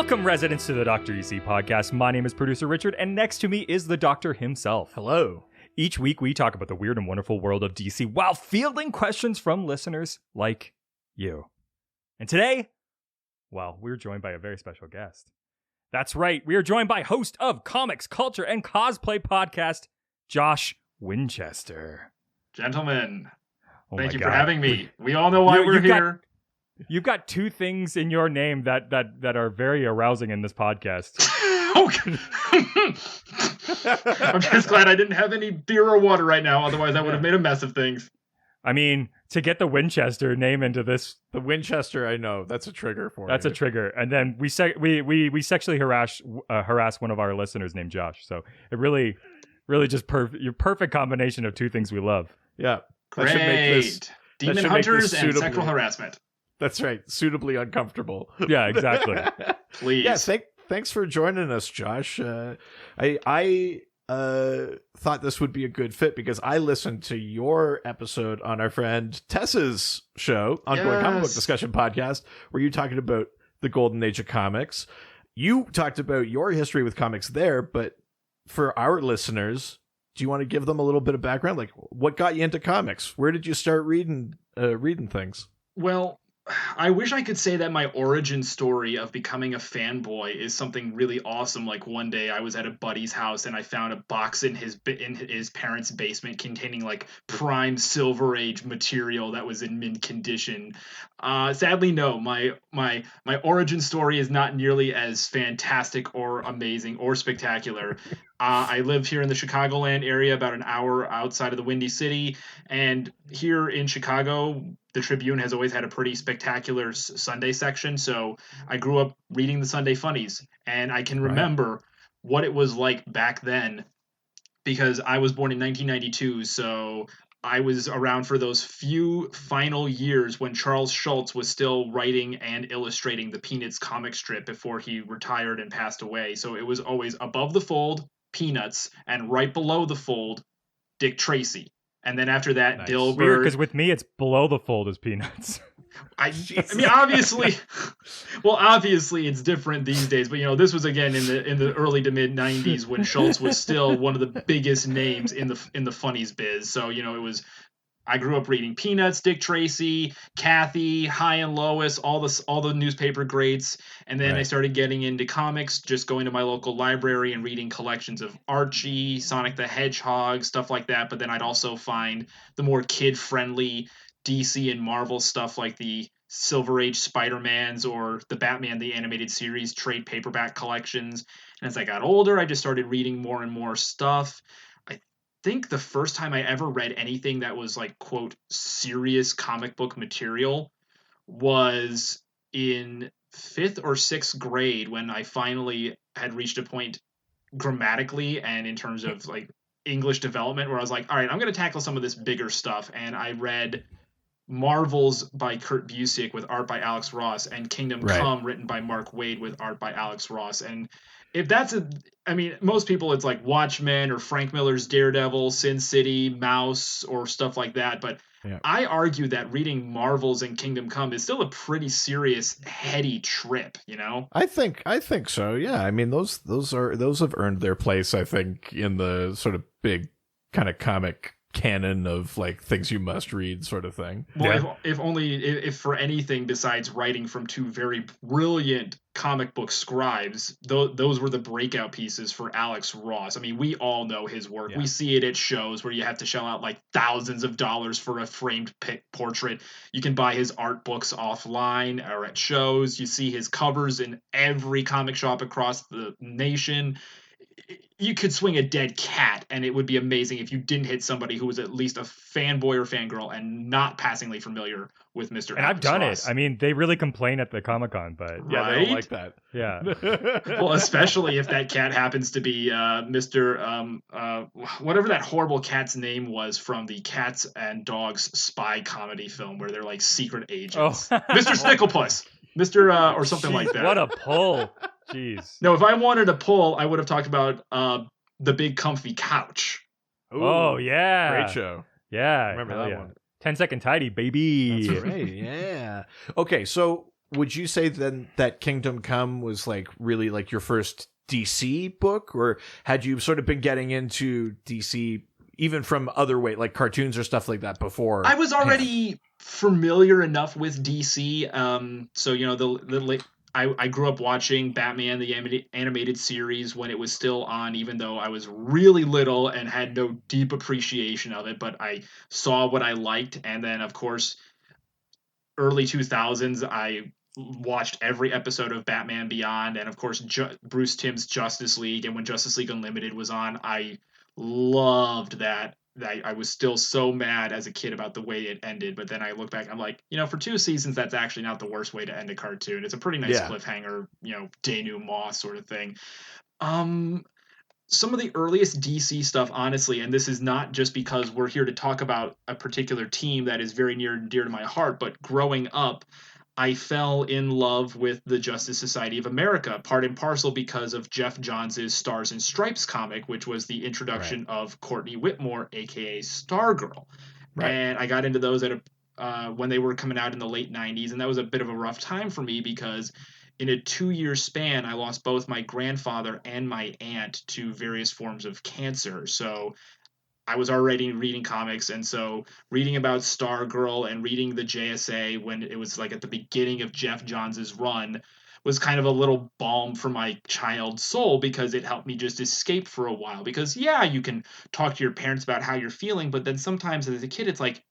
Welcome, residents, to the Dr. EC Podcast. My name is producer Richard, and next to me is the Doctor himself. Hello. Each week, we talk about the weird and wonderful world of DC while fielding questions from listeners like you. And today, well, we're joined by a very special guest. That's right, we are joined by host of Comics, Culture, and Cosplay Podcast, Josh Winchester. Gentlemen, thank you God. for having me. We all know why we're here. You've got two things in your name that are very arousing in this podcast. I'm just glad I didn't have any beer or water right now. Otherwise, I would have made a mess of things. I mean, to get the Winchester name into this, The Winchester, I know. That's a trigger for that's you. a trigger. And then we sexually harass one of our listeners named Josh. So it really just your perfect combination of two things we love. Yeah. Great. Demon hunters and sexual harassment. That's right. Suitably uncomfortable. Yeah, exactly. Please. Yeah, thanks for joining us, Josh. I thought this would be a good fit because I listened to your episode on our friend Tessa's show, Ongoing Comic Book Discussion Podcast, where you talking about the golden age of comics. You talked about your history with comics there, but for our listeners, do you want to give them a little bit of background? Like, what got you into comics? Where did you start reading things? Well, I wish I could say that my origin story of becoming a fanboy is something really awesome. Like one day I was at a buddy's house and I found a box in his parents' basement containing like prime Silver Age material that was in mint condition. Sadly, no. My origin story is not nearly as fantastic or amazing or spectacular. I live here in the Chicagoland area, about an hour outside of the Windy City, and here in Chicago, the Tribune has always had a pretty spectacular Sunday section, so I grew up reading the Sunday Funnies, and I can remember what it was like back then, because I was born in 1992, so I was around for those few final years when Charles Schulz was still writing and illustrating the Peanuts comic strip before he retired and passed away, so it was always above the fold, Peanuts, and right below the fold, Dick Tracy. And then after that, nice. Dilbert. Weird, because with me, it's below the fold as Peanuts. I mean, obviously it's different these days. But this was again in the early to mid '90s when Schultz was still one of the biggest names in the funnies biz. So it was. I grew up reading Peanuts, Dick Tracy, Kathy, High and Lois, all the newspaper greats, and then I started getting into comics, just going to my local library and reading collections of Archie, Sonic the Hedgehog, stuff like that. But then I'd also find the more kid-friendly DC and Marvel stuff like the Silver Age Spider-Mans or the Batman the Animated Series trade paperback collections. And as I got older, I just started reading more and more stuff. I think the first time I ever read anything that was like, quote, serious comic book material was in 5th or 6th grade when I finally had reached a point grammatically and in terms of like English development where I was like, all right, I'm going to tackle some of this bigger stuff. And I read Marvels by Kurt Busiek with art by Alex Ross and Kingdom Come written by Mark Waid with art by Alex Ross. And if that's most people, it's like Watchmen or Frank Miller's Daredevil, Sin City, Mouse, or stuff like that. But I argue that reading Marvels and Kingdom Come is still a pretty serious, heady trip, I think so. Yeah. I mean, those have earned their place, I think, in the sort of big kind of comic canon of like things you must read sort of thing. Well, if for anything besides writing from two very brilliant comic book scribes, those were the breakout pieces for Alex Ross. I mean, we all know his work. We see it at shows where you have to shell out like thousands of dollars for a framed portrait. You can buy his art books offline or at shows. You see his covers in every comic shop across the nation. You could swing a dead cat and it would be amazing if you didn't hit somebody who was at least a fanboy or fangirl and not passingly familiar with Mr. And I've done it. I mean, they really complain at the Comic-Con, but they don't like that. Yeah. Well, especially if that cat happens to be Mr. Whatever that horrible cat's name was from the Cats and Dogs spy comedy film where they're like secret agents. Oh. Mr. Snicklepuss. Mr. or something like that. What a pull. Jeez. No, if I wanted a pull, I would have talked about The Big Comfy Couch. Ooh, oh, yeah. Great show. Yeah. I remember that one. 10-second tidy, baby. That's right. Yeah. Okay, so would you say then that Kingdom Come was like really like your first DC book, or had you sort of been getting into DC even from other way, like cartoons or stuff like that before? I was already familiar enough with DC. So, you know, I grew up watching Batman, the animated series, when it was still on, even though I was really little and had no deep appreciation of it, but I saw what I liked. And then, of course, early 2000s, I watched every episode of Batman Beyond, and of course Bruce Timm's Justice League. And when Justice League Unlimited was on, I loved that. I was still so mad as a kid about the way it ended, but then I look back, I'm like, you know, for 2 seasons, that's actually not the worst way to end a cartoon. It's a pretty nice cliffhanger, you know, denouement sort of thing. Some of the earliest DC stuff, honestly, and this is not just because we're here to talk about a particular team that is very near and dear to my heart, but growing up, I fell in love with the Justice Society of America, part and parcel because of Jeff Johns' Stars and Stripes comic, which was the introduction of Courtney Whitmore, aka Stargirl. Right. And I got into those when they were coming out in the late 90s, and that was a bit of a rough time for me because in a 2-year span, I lost both my grandfather and my aunt to various forms of cancer. So I was already reading comics, and so reading about Stargirl and reading the JSA when it was like at the beginning of Jeff Johns' run was kind of a little balm for my child soul, because it helped me just escape for a while. Because yeah, you can talk to your parents about how you're feeling, but then sometimes as a kid, it's like,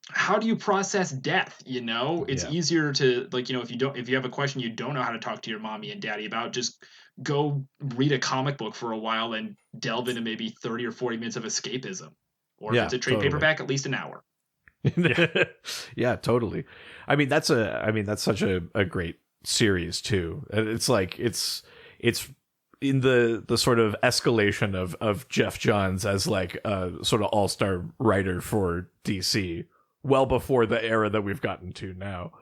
how do you process death? You know, it's easier to, like, you know, if you have a question you don't know how to talk to your mommy and daddy about, just go read a comic book for a while and delve into maybe 30 or 40 minutes of escapism. Or if it's a trade paperback, at least an hour. Yeah, totally. I mean, that's such a great series too. It's like it's in the sort of escalation of Jeff Johns as like a sort of all-star writer for DC, well before the era that we've gotten to now.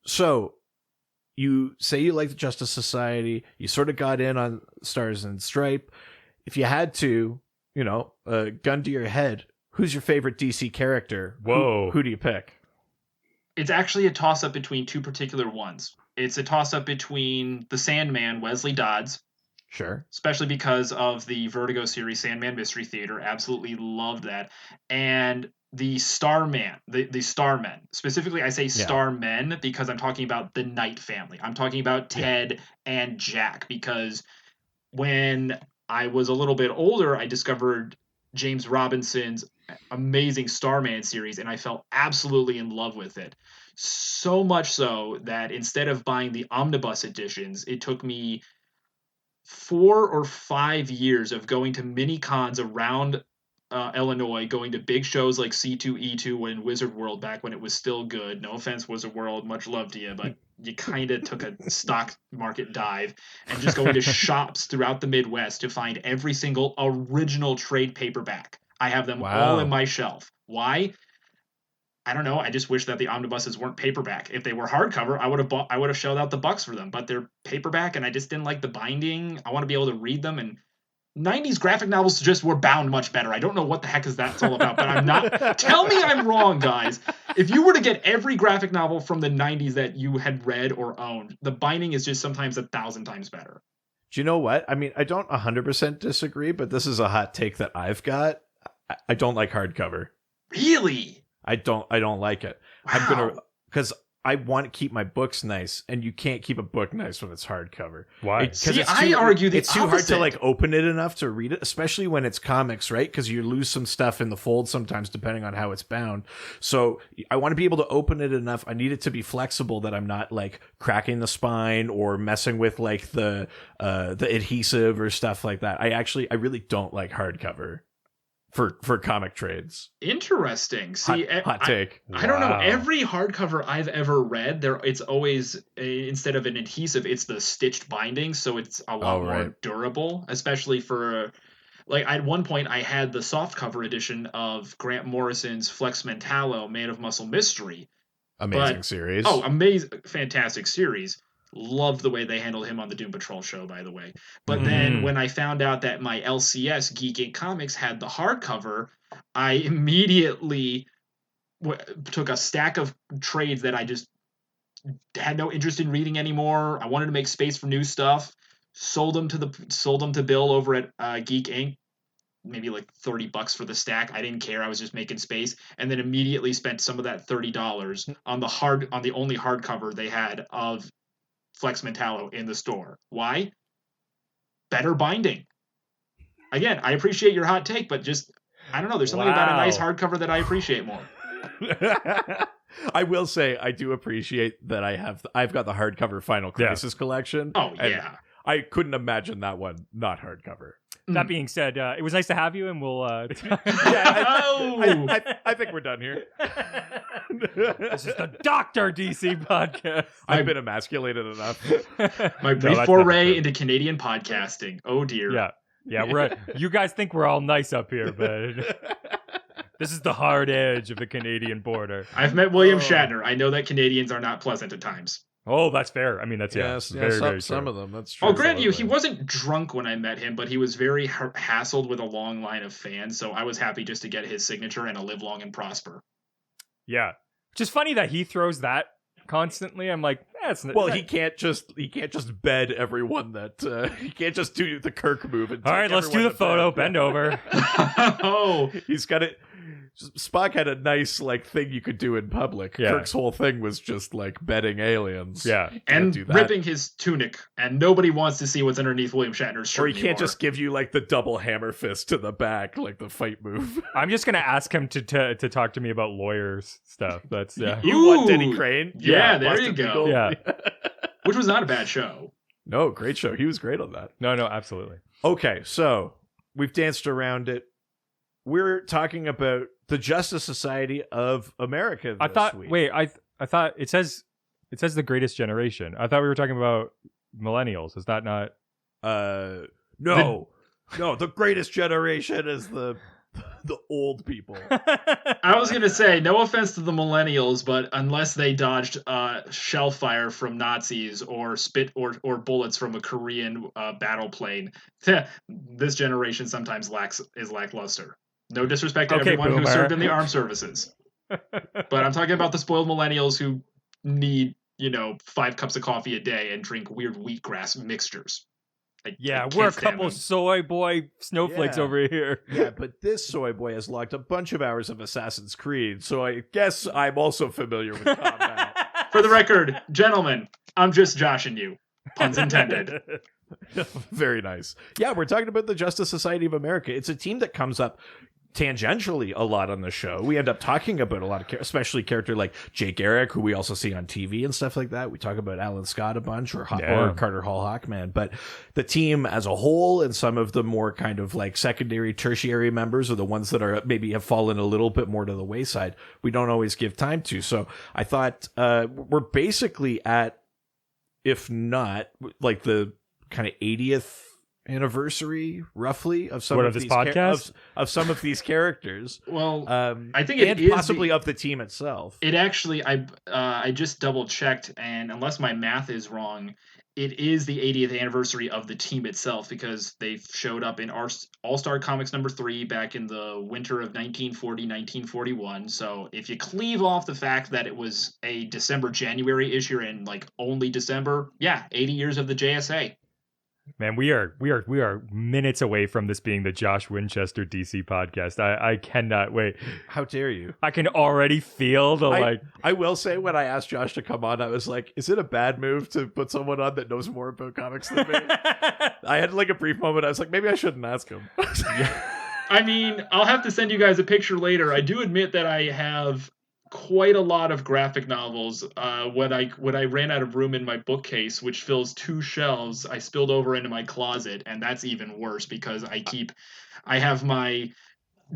So you say you like the Justice Society, you sort of got in on Stars and Stripe. If you had to, you know, gun to your head, who's your favorite DC character? Whoa. Who do you pick? It's actually a toss-up between two particular ones. It's a toss-up between the Sandman, Wesley Dodds. Sure. Especially because of the Vertigo series, Sandman Mystery Theater. Absolutely loved that. And the Starman, the Starmen. Specifically, I say Starmen because I'm talking about the Knight family. I'm talking about Ted and Jack, because when I was a little bit older, I discovered James Robinson's amazing Starman series, and I fell absolutely in love with it. So much so that instead of buying the omnibus editions, it took me 4 or 5 years of going to mini cons around Illinois, going to big shows like C2E2 and Wizard World back when it was still good. No offense, Wizard World, much love to you, but you kind of took a stock market dive, and just going to shops throughout the Midwest to find every single original trade paperback. I have them all in my shelf. Why? I don't know. I just wish that the omnibuses weren't paperback. If they were hardcover, I would have shelled out the bucks for them, but they're paperback, and I just didn't like the binding. I want to be able to read them, and 90s graphic novels just were bound much better. I don't know what the heck is that's all about, but I'm not. Tell me I'm wrong, guys. If you were to get every graphic novel from the 90s that you had read or owned, the binding is just sometimes 1,000 times better. Do you know what? I mean, I don't 100% disagree, but this is a hot take that I've got. I don't like hardcover. Really? I don't like it. Wow. Because I want to keep my books nice, and you can't keep a book nice when it's hardcover. Why? I argue the it's too hard to like open it enough to read it, especially when it's comics, right? Because you lose some stuff in the fold sometimes, depending on how it's bound. So I want to be able to open it enough. I need it to be flexible that I'm not like cracking the spine or messing with like the adhesive or stuff like that. I really don't like hardcover for comic trades. Interesting. See, hot take. I don't know. Every hardcover I've ever read, it's always instead of an adhesive, it's the stitched binding, so it's a lot more durable. Especially for, like, at one point I had the softcover edition of Grant Morrison's Flex Mentallo, Man of Muscle Mystery. Amazing series. Oh, amazing, fantastic series. Loved the way they handled him on the Doom Patrol show, by the way. But then when I found out that my LCS Geek Inc. Comics had the hardcover, I immediately took a stack of trades that I just had no interest in reading anymore. I wanted to make space for new stuff. Sold them to Bill over at Geek Inc. Maybe like $30 for the stack. I didn't care. I was just making space, and then immediately spent some of that $30 on the only hardcover they had of Flex Mentallo in the store. Why? Better binding. Again, I appreciate your hot take, but just I don't know. There's something about a nice hardcover that I appreciate more. I will say I do appreciate that I've got the hardcover Final Crisis collection. Oh yeah. I couldn't imagine that one not hardcover. That being said, it was nice to have you, and we'll. I think we're done here. This is the Dr. DC podcast. I've been emasculated enough. My brief foray into Canadian podcasting. Oh dear. Yeah. You guys think we're all nice up here, but this is the hard edge of the Canadian border. I've met William Shatner. I know that Canadians are not pleasant at times. Oh, that's fair. I mean, that's very, very some of them. That's true. I'll grant you, he wasn't drunk when I met him, but he was very hassled with a long line of fans. So I was happy just to get his signature and a live long and prosper. Yeah, which is funny that he throws that constantly. I'm like, he can't just bed everyone that he can't just do the Kirk move. And all right, let's do the photo. Bend over. Oh, he's got it. Spock had a nice thing you could do in public. Yeah. Kirk's whole thing was just bedding aliens. Yeah, and ripping his tunic, and nobody wants to see what's underneath William Shatner's shirt. Or he can't just give you the double hammer fist to the back, like the fight move. I'm just gonna ask him to talk to me about lawyers stuff. That's You want Denny Crane? Yeah, there you go. Legal. Yeah, which was not a bad show. No, great show. He was great on that. No, absolutely. Okay, so we've danced around it. We're talking about the Justice Society of America this week. Wait, I thought it says the Greatest Generation. I thought we were talking about millennials. Is that not? No, the Greatest Generation is the old people. I was gonna say, no offense to the millennials, but unless they dodged shell fire from Nazis or spit or bullets from a Korean battle plane, this generation sometimes is lackluster. No disrespect to everyone who served in the armed services. But I'm talking about the spoiled millennials who need, 5 cups of coffee a day and drink weird wheatgrass mixtures. We're a couple soy boy snowflakes over here. Yeah, but this soy boy has logged a bunch of hours of Assassin's Creed, so I guess I'm also familiar with combat. For the record, gentlemen, I'm just joshing you. Puns intended. Very nice. Yeah, we're talking about the Justice Society of America. It's a team that comes up tangentially a lot on the show. We end up talking about a lot of especially character like Jay Garrick, who we also see on TV and stuff like that. We talk about Alan Scott a bunch or Carter Hall Hawkman, but the team as a whole and some of the more kind of secondary, tertiary members are the ones that are maybe have fallen a little bit more to the wayside. We don't always give time to. So I thought we're basically at, if not the kind of 80th anniversary roughly of some of this these podcast of some of these characters. Well, I think it is possibly of the team itself. It actually, I just double checked, and unless my math is wrong, it is the 80th anniversary of the team itself, because they showed up in All-Star Comics #3 back in the winter of 1940-1941. So if you cleave off the fact that it was a December-January issue and only December, 80 years of the JSA. Man, we are minutes away from this being the Josh Winchester DC podcast. I cannot wait. How dare you? I can already feel I will say, when I asked Josh to come on, I was like, is it a bad move to put someone on that knows more about comics than me? I had a brief moment. I was like, maybe I shouldn't ask him. I mean, I'll have to send you guys a picture later. I do admit that I have quite a lot of graphic novels. When I ran out of room in my bookcase, which fills 2 shelves, I spilled over into my closet, and that's even worse because I have my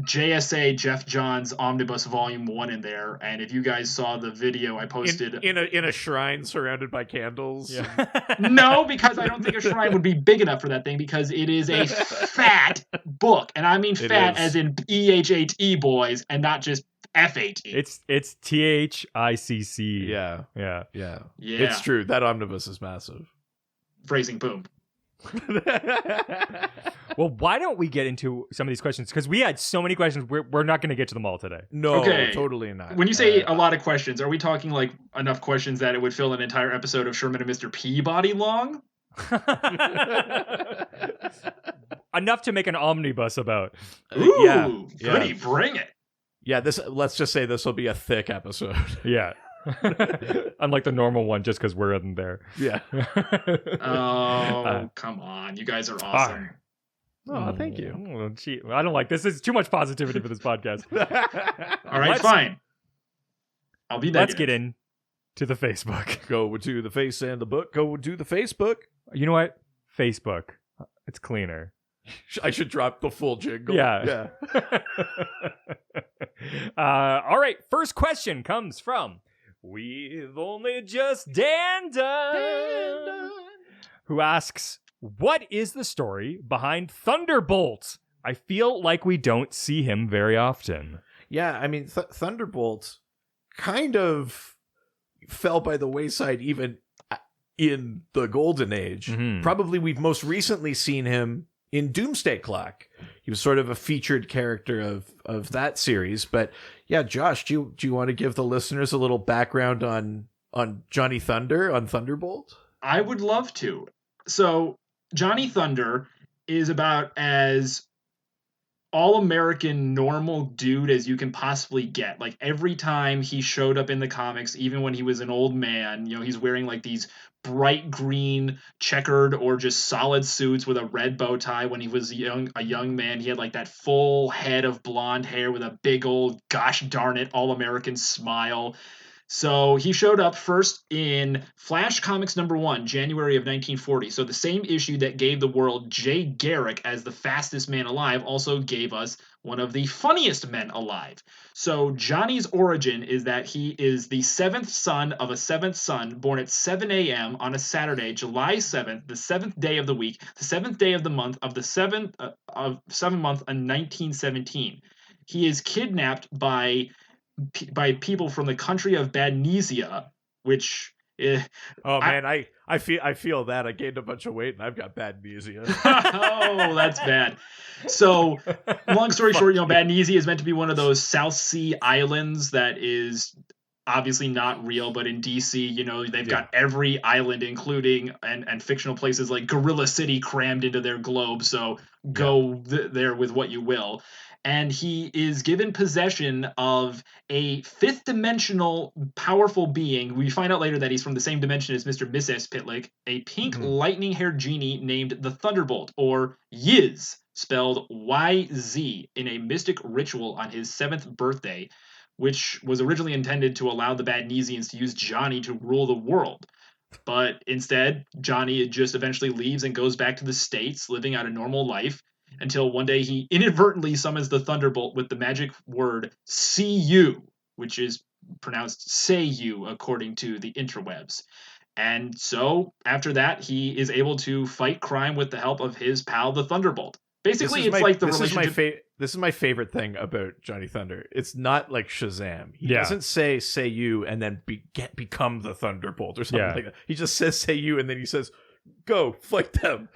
JSA Jeff Johns Omnibus Volume 1 in there, and if you guys saw the video I posted in a shrine surrounded by candles. Yeah. No, because I don't think a shrine would be big enough for that thing, because it is a fat book, and I mean fat as in EHHE boys, and not just F8. It's THICC. Yeah. Yeah. It's true. That omnibus is massive. Phrasing boom. Well, why don't we get into some of these questions? Because we had so many questions. We're not going to get to them all today. No, Okay. Totally not. When you say a lot of questions, are we talking like enough questions that it would fill an entire episode of Sherman and Mr. Peabody long? Enough to make an omnibus about. Ooh, goody, bring it. Yeah, let's just say this will be a thick episode. Yeah. Unlike the normal one, just because we're in there. Yeah. Come on. You guys are awesome. Oh, thank you. Oh, gee, I don't like this. This is too much positivity for this podcast. All right, fine. I'll be negative. Let's get in to the Facebook. Go to the face and the book. Go to the Facebook. You know what? Facebook. It's cleaner. I should drop the full jingle. Yeah. All right. First question comes from We've Only Just Dan Done, who asks, what is the story behind Thunderbolt? I feel like we don't see him very often. Yeah, I mean, Thunderbolt kind of fell by the wayside even in the Golden Age. Mm-hmm. Probably we've most recently seen him in Doomsday Clock. He was sort of a featured character of that series. But yeah, Josh, do you want to give the listeners a little background on Johnny Thunder, on Thunderbolt? I would love to. So Johnny Thunder is about as all-American normal dude as you can possibly get. Like every time he showed up in the comics, even when he was an old man, you know, he's wearing like these bright green checkered or just solid suits with a red bow tie. When he was a young man, he had like that full head of blonde hair with a big old gosh darn it all-American smile. So he showed up first in Flash Comics #1, January of 1940. So the same issue that gave the world Jay Garrick as the fastest man alive also gave us one of the funniest men alive. So Johnny's origin is that he is the seventh son of a seventh son born at 7 a.m. on a Saturday, July 7th, the seventh day of the week, the seventh day of the month of the seventh month in 1917. He is kidnapped by people from the country of Badnesia, which I feel that I gained a bunch of weight and I've got Badnesia. Oh, that's bad. So long story short, Badnesia is meant to be one of those South Sea islands that is obviously not real, but in DC, they've got every island, including and fictional places like Gorilla City crammed into their globe. So go there with what you will. And he is given possession of a fifth dimensional powerful being. We find out later that he's from the same dimension as Mr. Mxyzptlk, a pink lightning-haired genie named the Thunderbolt, or Yiz, spelled Y-Z, in a mystic ritual on his 7th birthday, which was originally intended to allow the Badnesians to use Johnny to rule the world. But instead, Johnny just eventually leaves and goes back to the States, living out a normal life, until one day he inadvertently summons the Thunderbolt with the magic word "see you," which is pronounced "say you" according to the interwebs. And so after that, he is able to fight crime with the help of his pal, the Thunderbolt. Basically, it's like the relationship. This is my favorite thing about Johnny Thunder. It's not like Shazam. He doesn't say you and then become the Thunderbolt or something like that. He just says say you and then he says, go fight them.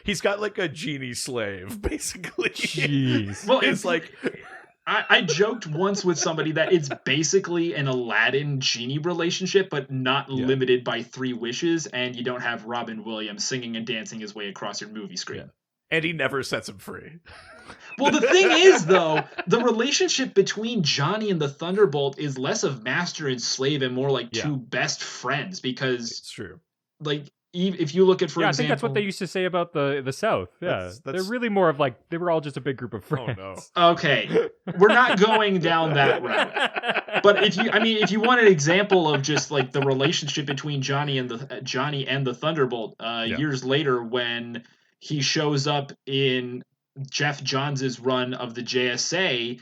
He's got like a genie slave, basically. Jeez. Well, it's like I joked once with somebody that it's basically an Aladdin genie relationship, but not limited by 3 wishes, and you don't have Robin Williams singing and dancing his way across your movie screen. Yeah. And he never sets him free. Well, the thing is, though, the relationship between Johnny and the Thunderbolt is less of master and slave and more like two best friends, because it's true. Like, if you look at, for example... I think that's what they used to say about the South. Yeah, they're really more of like, they were all just a big group of friends. Oh, no. Okay, we're not going down that route. But if you want an example of just like the relationship between Johnny and the Thunderbolt, years later when he shows up in Jeff Johns' run of the JSA,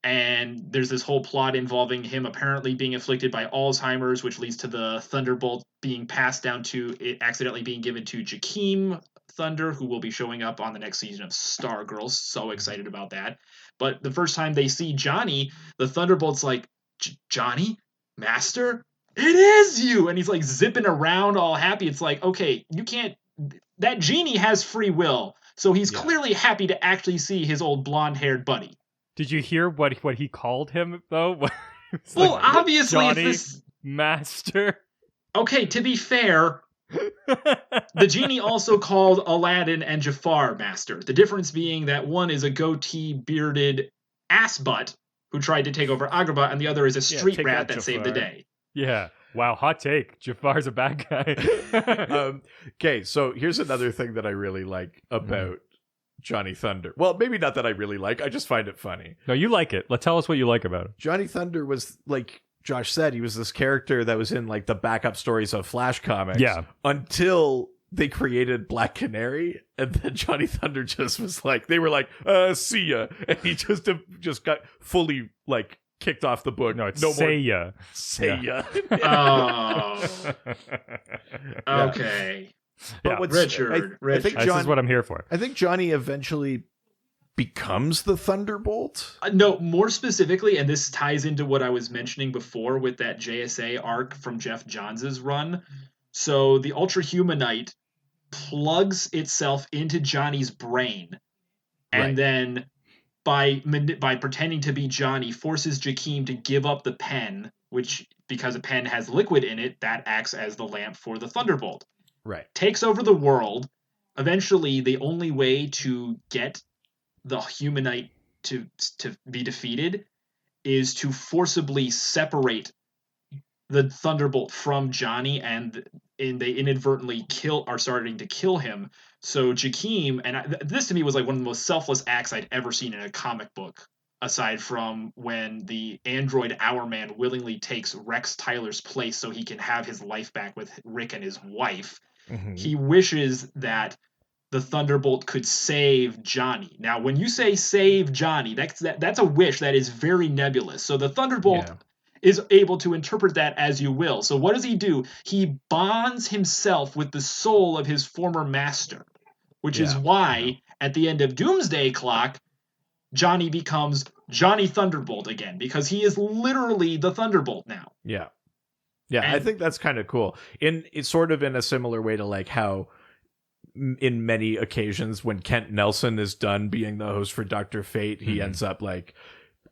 and there's this whole plot involving him apparently being afflicted by Alzheimer's, which leads to the Thunderbolt being passed down to it accidentally being given to Jakeem Thunder, who will be showing up on the next season of Stargirl. So excited about that. But the first time they see Johnny, the Thunderbolt's like, Johnny? Master? it is you. And he's like zipping around all happy. It's like, okay, you can't, that genie has free will. So he's clearly happy to actually see his old blonde-haired buddy. Did you hear what he called him, though? Well, like, obviously, Johnny it's this... Master. Okay, to be fair, the genie also called Aladdin and Jafar Master. The difference being that one is a goatee, bearded ass butt who tried to take over Agrabah, and the other is a street rat that saved the day. Yeah. Wow, hot take. Jafar's a bad guy. Okay, so here's another thing that I really like about Johnny Thunder. Well, maybe not that I really like. I just find it funny. No, you like it. Tell us what you like about it. Johnny Thunder was, like Josh said, he was this character that was in like the backup stories of Flash comics. Yeah. Until they created Black Canary, and then Johnny Thunder just was like, they were like, see ya. And he just got fully like kicked off the book. No, it's no say more. ya. Say ya. Oh. Okay. But Richard. I think this is what I'm here for. I think Johnny eventually becomes the Thunderbolt. No, more specifically, and this ties into what I was mentioning before with that JSA arc from Jeff Johns' run. So the Ultra Humanite plugs itself into Johnny's brain, and then by pretending to be Johnny, forces Jakeem to give up the pen, which, because a pen has liquid in it, that acts as the lamp for the Thunderbolt. Right. Takes over the world. Eventually, the only way to get the Humanite to be defeated is to forcibly separate the Thunderbolt from Johnny, and they inadvertently are starting to kill him. So Jakeem, and this to me was like one of the most selfless acts I'd ever seen in a comic book, aside from when the android Hourman willingly takes Rex Tyler's place so he can have his life back with Rick and his wife. Mm-hmm. He wishes that the Thunderbolt could save Johnny. Now, when you say save Johnny, that's a wish that is very nebulous. So the Thunderbolt is able to interpret that as you will. So what does he do? He bonds himself with the soul of his former master, which is why at the end of Doomsday Clock, Johnny becomes Johnny Thunderbolt again, because he is literally the Thunderbolt now. Yeah. Yeah, and I think that's kind of cool. It's sort of in a similar way to like how in many occasions when Kent Nelson is done being the host for Dr. Fate, he ends up like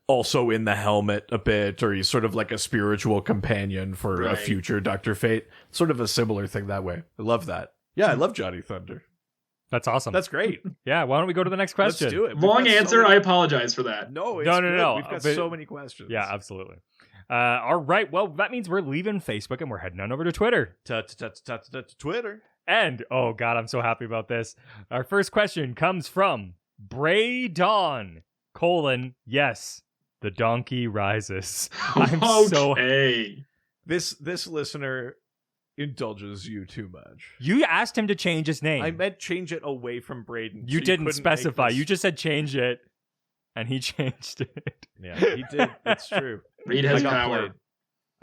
also in the helmet a bit, or he's sort of like a spiritual companion for a future Dr. Fate. Sort of a similar thing that way. I love that. Yeah, I love Johnny Thunder. That's awesome. That's great. Yeah, why don't we go to the next question? Let's do it. Long answer. I apologize for that. No. We've got so many questions. Yeah, absolutely. All right. Well, that means we're leaving Facebook and we're heading on over to Twitter. Twitter. And, oh God, I'm so happy about this. Our first question comes from Bray Dawn, yes, the donkey rises. I'm okay. This listener indulges you too much. You asked him to change his name. I meant change it away from Braden. You didn't specify. You just said change it, and he changed it. Yeah, he did. That's true. Reed has power. Played.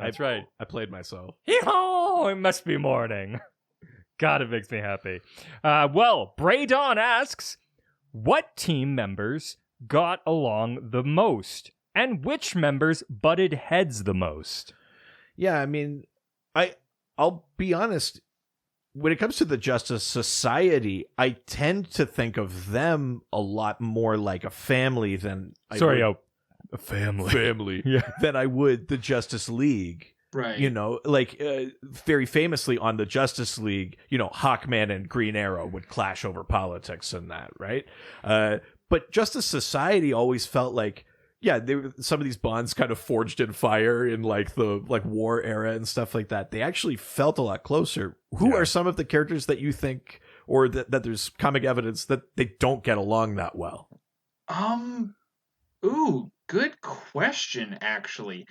That's right. I played myself. Hee-haw! It must be morning. God, it makes me happy. Well, Bray Dawn asks, what team members got along the most? And which members butted heads the most? Yeah, I mean, I'll be honest. When it comes to the Justice Society, I tend to think of them a lot more like a family than a family. Family. Yeah. Than I would the Justice League. Right. You know, like very famously on the Justice League, you know, Hawkman and Green Arrow would clash over politics and that, right? But Justice Society always felt like, yeah, some of these bonds kind of forged in fire in like the war era and stuff like that. They actually felt a lot closer. Who are some of the characters that you think, or that there's comic evidence that they don't get along that well? Ooh, good question, actually.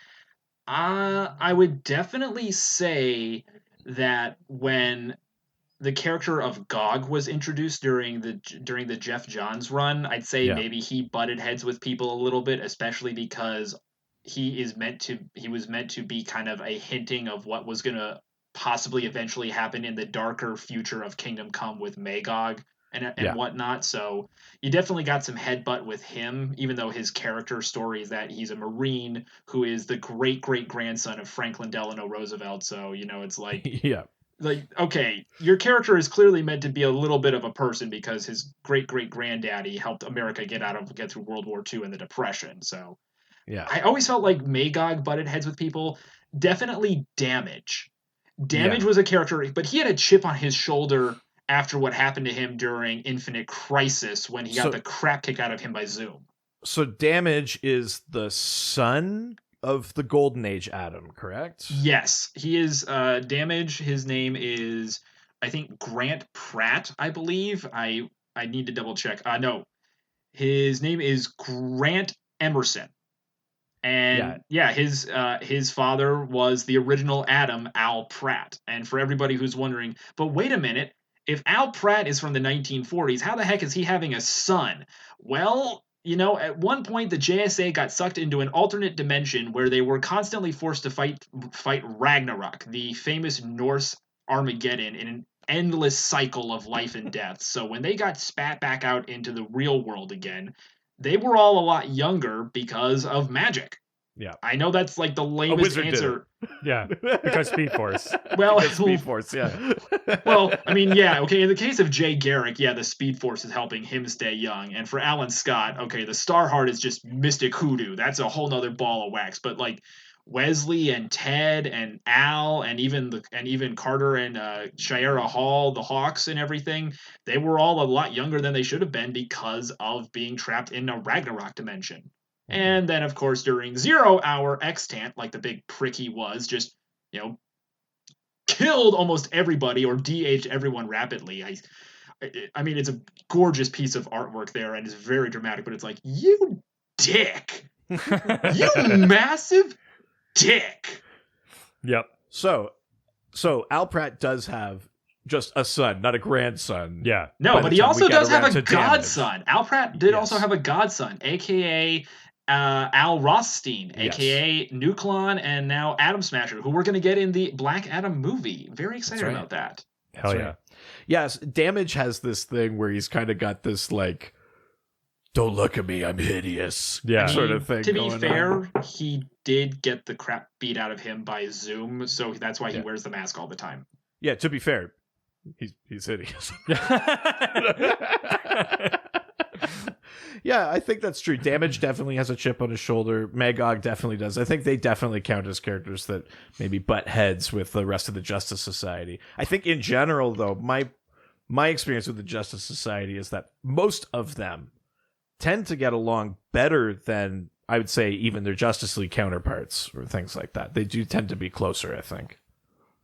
I would definitely say that when the character of Gog was introduced during the Jeff Johns run, I'd say maybe he butted heads with people a little bit, especially because he was meant to be kind of a hinting of what was going to possibly eventually happen in the darker future of Kingdom Come with Magog. and whatnot. So you definitely got some headbutt with him, even though his character story is that he's a Marine who is the great-great-grandson of Franklin Delano Roosevelt. So, it's like, okay, your character is clearly meant to be a little bit of a person because his great-great-granddaddy helped America get through World War II and the Depression. So I always felt like Magog butted heads with people. Definitely Damage. Damage was a character, but he had a chip on his shoulder after what happened to him during Infinite Crisis when he got the crap kicked out of him by Zoom. So Damage is the son of the Golden Age Adam, correct? Yes, he is Damage. His name is, I think, Grant Pratt, I believe. I need to double check. No, his name is Grant Emerson. And his father was the original Adam, Al Pratt. And for everybody who's wondering, but wait a minute, if Al Pratt is from the 1940s, how the heck is he having a son? Well, at one point the JSA got sucked into an alternate dimension where they were constantly forced to fight Ragnarok, the famous Norse Armageddon, in an endless cycle of life and death. So when they got spat back out into the real world again, they were all a lot younger because of magic. Yeah. I know that's like the lamest answer. Yeah, because Speed Force. Well, Speed Force, yeah. Well, I mean, yeah, okay, in the case of Jay Garrick, yeah, the Speed Force is helping him stay young. And for Alan Scott, okay, the Starheart is just mystic hoodoo. That's a whole nother ball of wax. But like Wesley and Ted and Al and even Carter and Shira Hall, the Hawks and everything, they were all a lot younger than they should have been because of being trapped in a Ragnarok dimension. And then, of course, during 0 Hour, Extant, like the big prick he was, just, killed almost everybody or de-aged everyone rapidly. I mean, it's a gorgeous piece of artwork there and it's very dramatic, but it's like, you dick! You massive dick! Yep. So Al Pratt does have just a son, not a grandson. Yeah. No, but he also does have a godson. Al Pratt did also have a godson, a.k.a. Al Rothstein, a.k.a. Nuklon, and now Atom Smasher, who we're going to get in the Black Adam movie. Very excited about that. Hell yeah. Right. Yes, Damage has this thing where he's kind of got this, like, don't look at me, I'm hideous sort of thing. To be fair, he did get the crap beat out of him by Zoom, so that's why he wears the mask all the time. Yeah, to be fair, he's hideous. Yeah, I think that's true. Damage definitely has a chip on his shoulder. Magog definitely does. I think they definitely count as characters that maybe butt heads with the rest of the Justice Society. I think in general, though, my experience with the Justice Society is that most of them tend to get along better than, I would say, even their Justice League counterparts or things like that. They do tend to be closer, I think.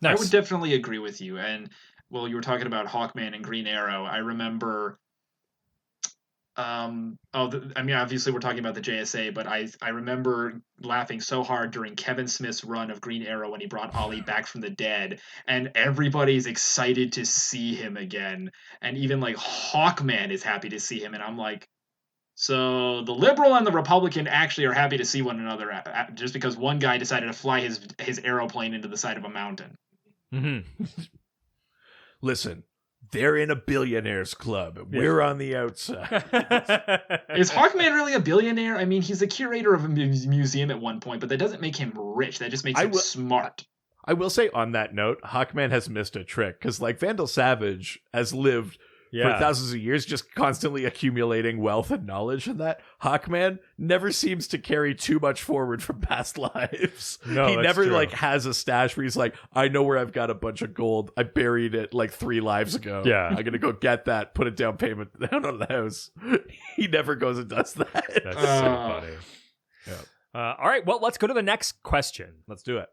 Nice. I would definitely agree with you. And, well, you were talking about Hawkman and Green Arrow. I remember... obviously we're talking about the JSA, but I remember laughing so hard during Kevin Smith's run of Green Arrow when he brought Ollie back from the dead, and everybody's excited to see him again, and even like Hawkman is happy to see him, and I'm like, so the liberal and the Republican actually are happy to see one another just because one guy decided to fly his aeroplane into the side of a mountain. Mm-hmm. Listen. They're in a billionaires club. We're on the outside. Is Hawkman really a billionaire? I mean, he's the curator of a museum at one point, but that doesn't make him rich. That just makes him smart. I will say on that note, Hawkman has missed a trick because, like, Vandal Savage has lived for thousands of years, just constantly accumulating wealth and knowledge, and that Hawkman never seems to carry too much forward from past lives. No, he never true. like has a stash where he's like, I know where I've got a bunch of gold. I buried it like 3 lives ago. Yeah. I'm gonna go get that, put a down payment down on the house. He never goes and does that. That's so funny. Yeah. All right, well, let's go to the next question. Let's do it.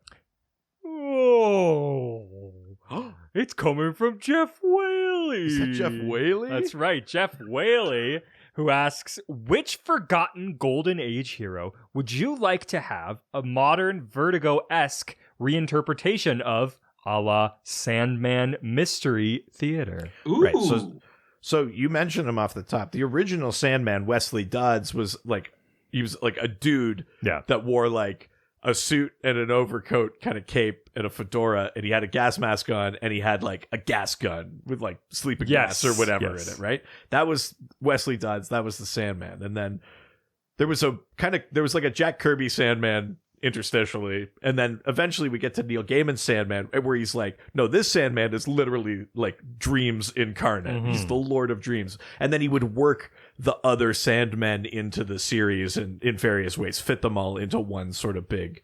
Oh, it's coming from Jeff Whaley. Is that Jeff Whaley? That's right, Jeff Whaley, who asks, which forgotten Golden Age hero would you like to have a modern Vertigo-esque reinterpretation of, a la Sandman Mystery Theater? Ooh. Right, so you mentioned him off the top. The original Sandman, Wesley Dodds, was like, he was like a dude that wore like a suit and an overcoat, kind of cape and a fedora, and he had a gas mask on, and he had like a gas gun with like sleeping gas or whatever in it, right? That was Wesley Dodds. That was the Sandman. And then there was like a Jack Kirby Sandman interstitially, and then eventually we get to Neil Gaiman's Sandman, where he's like, no, this Sandman is literally like dreams incarnate. He's the Lord of Dreams. And then he would work the other Sandmen into the series and in various ways fit them all into one sort of big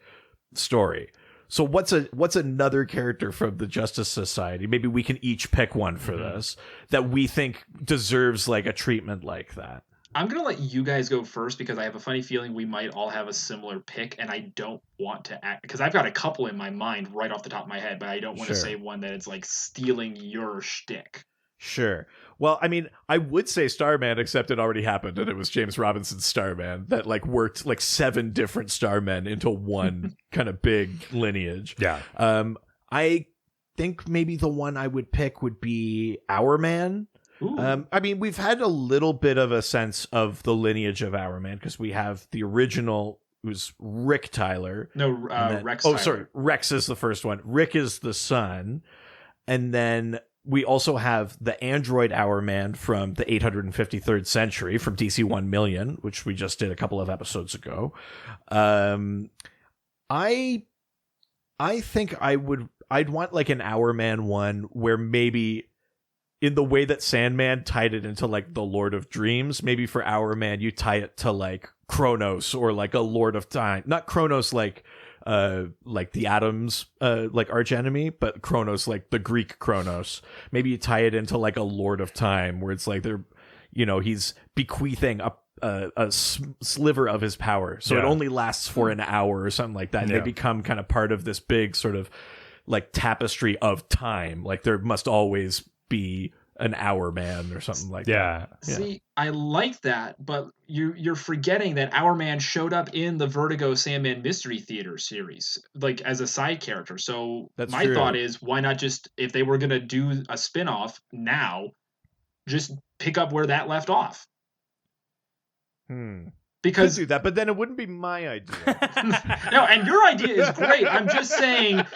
story. So what's another character from the Justice Society? Maybe we can each pick one for this that we think deserves like a treatment like that. I'm going to let you guys go first because I have a funny feeling we might all have a similar pick, and I don't want to act because I've got a couple in my mind right off the top of my head, but I don't want to say one that it's like stealing your shtick. Sure. Well, I mean, I would say Starman, except it already happened, and it was James Robinson's Starman that like worked like 7 different Starmen into one kind of big lineage. Yeah. I think maybe the one I would pick would be Hourman. I mean, we've had a little bit of a sense of the lineage of Hourman because we have the original, who's Rick Tyler. Rex Tyler. Sorry. Rex is the first one. Rick is the son. And then we also have the android Hourman from the 853rd century from DC 1 Million, which we just did a couple of episodes ago. I think I'd want like an Hourman one where maybe in the way that Sandman tied it into like the Lord of Dreams, maybe for Hourman you tie it to like Kronos or like a Lord of Time. Not Kronos like the Atom's like arch enemy, but Kronos like the Greek Kronos. Maybe you tie it into like a Lord of Time where it's like they're, you know, he's bequeathing a sliver of his power, so it only lasts for an hour or something like that. And they become kind of part of this big sort of like tapestry of time. Like there must always be an Hourman or something like that. See, I like that, but you're forgetting that Hourman showed up in the Vertigo Sandman Mystery Theater series, like as a side character. So my thought is, why not just, if they were going to do a spinoff now, just pick up where that left off? Because could do that, but then it wouldn't be my idea. No, and your idea is great. I'm just saying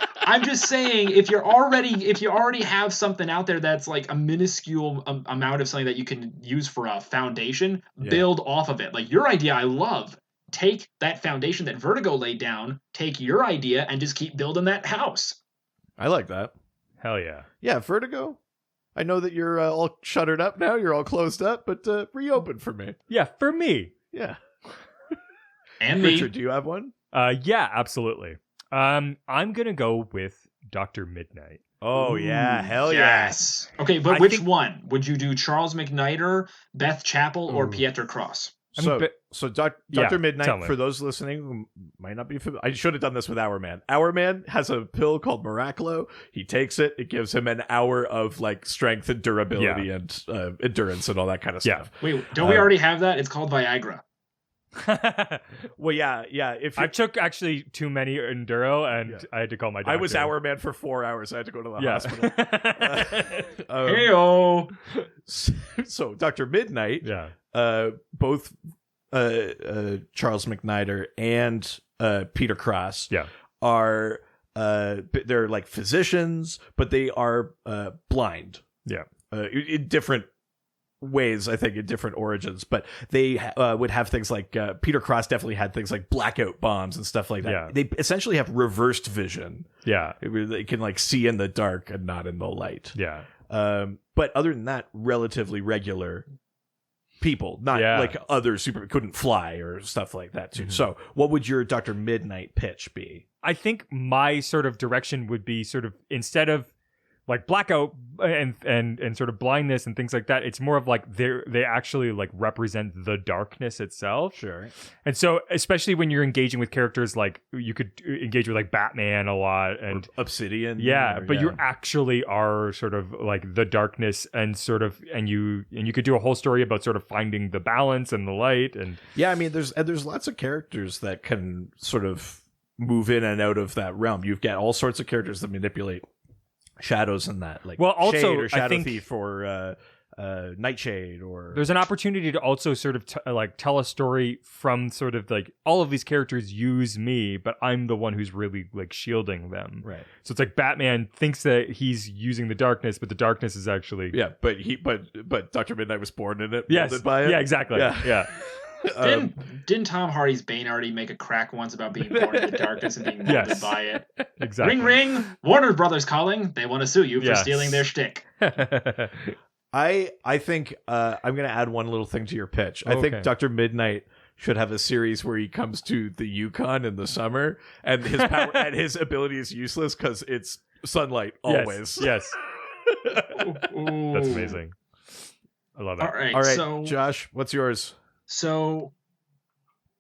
if you already have something out there that's like a minuscule amount of something that you can use for a foundation, build off of it. Like your idea I love. Take that foundation that Vertigo laid down, take your idea and just keep building that house. I like that. Hell yeah. Yeah, Vertigo. I know that you're all shuttered up now. You're all closed up, but reopen for me. Yeah, for me. Yeah. And Richard, do you have one? Yeah, absolutely. I'm gonna go with Dr. Midnight. Oh yeah, hell yes. Okay, but which one would you do? Charles McNider, Beth Chappell, or Pieter Cross? So Dr. Midnight, for those listening who might not be familiar, I should have done this with Hourman. Hourman has a pill called Miraclo. He takes it. It gives him an hour of like strength and durability and endurance and all that kind of stuff. Wait, don't we already have that? It's called Viagra. Well, yeah. If I took actually too many Enduro, and I had to call my doctor. I was Hourman for 4 hours. I had to go to the hospital. Heyo. So Dr. Midnight, both Charles McNider and Peter Cross are they're like physicians, but they are blind. In different ways, I think, in different origins, but they would have things like Peter Cross definitely had things like blackout bombs and stuff like that. They essentially have reversed vision. They can like see in the dark and not in the light. But other than that, relatively regular people, not like other super couldn't fly or stuff like that too. So what would your Dr. Midnight pitch be? I think my sort of direction would be sort of, instead of like blackout and sort of blindness and things like that, it's more of like they actually like represent the darkness itself. Sure. And so especially when you're engaging with characters, like you could engage with like Batman a lot and or Obsidian. But you actually are sort of like the darkness, and sort of and you could do a whole story about sort of finding the balance and the light. And I mean there's lots of characters that can sort of move in and out of that realm. You've got all sorts of characters that manipulate shadows and that, like also Shade or Shadow I think, Thief or Nightshade or there's an opportunity to also sort of tell a story from sort of like all of these characters use me, but I'm the one who's really like shielding them. Right. So it's like Batman thinks that he's using the darkness, but the darkness is actually but Dr. Midnight was born in it. Yes. Molded by it. Yeah, exactly. Yeah. Didn't Tom Hardy's Bane already make a crack once about being born in the darkness and being molded by it? Exactly. Ring ring, Warner Brothers calling. They want to sue you for stealing their shtick. I think I'm going to add one little thing to your pitch. I think Dr. Midnight should have a series where he comes to the Yukon in the summer and his power and his ability is useless because it's sunlight always. Yes. That's amazing. I love it. All right, so Josh, what's yours? So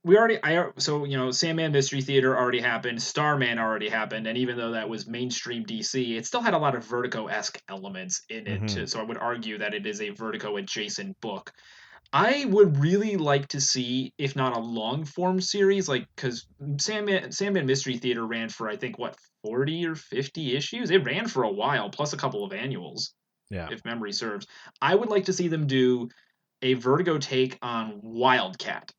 Sandman Mystery Theater already happened, Starman already happened, and even though that was mainstream DC, it still had a lot of Vertigo-esque elements in it. Mm-hmm. So I would argue that it is a Vertigo-adjacent book. I would really like to see, if not a long-form series, like because Sandman Mystery Theater ran for I think 40 or 50 issues. It ran for a while, plus a couple of annuals, if memory serves. I would like to see them do a Vertigo take on Wildcat,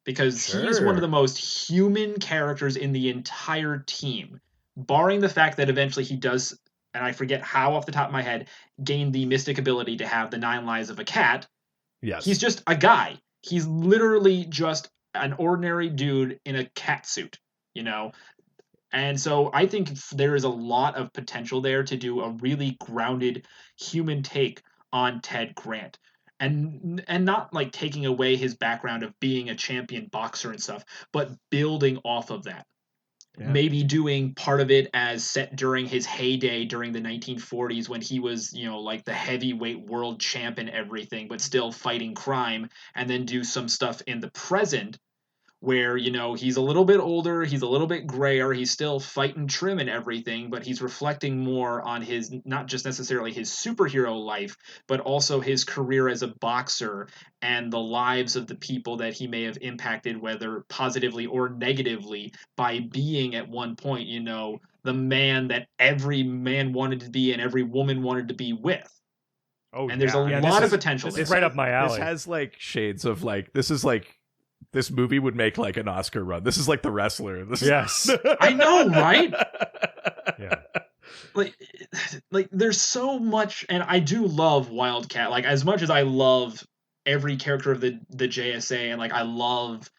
because he is one of the most human characters in the entire team, barring the fact that eventually he does, and I forget how off the top of my head, gain the mystic ability to have the 9 lives of a cat. Yes. He's just a guy. He's literally just an ordinary dude in a cat suit, And so I think there is a lot of potential there to do a really grounded human take on Ted Grant. And not like taking away his background of being a champion boxer and stuff, but building off of that. Yeah. Maybe doing part of it as set during his heyday during the 1940s when he was, like the heavyweight world champ and everything, but still fighting crime, and then do some stuff in the present where, he's a little bit older, he's a little bit grayer, he's still fighting trim and everything, but he's reflecting more on his, not just necessarily his superhero life, but also his career as a boxer and the lives of the people that he may have impacted, whether positively or negatively, by being at one point, the man that every man wanted to be and every woman wanted to be with. Oh, and there's a lot of potential. This is right up my alley. This has like shades of like, this movie would make like an Oscar run. This is like The Wrestler. Yes. I know, right? Yeah. Like there's so much, and I do love Wildcat. Like as much as I love every character of the JSA, and like I love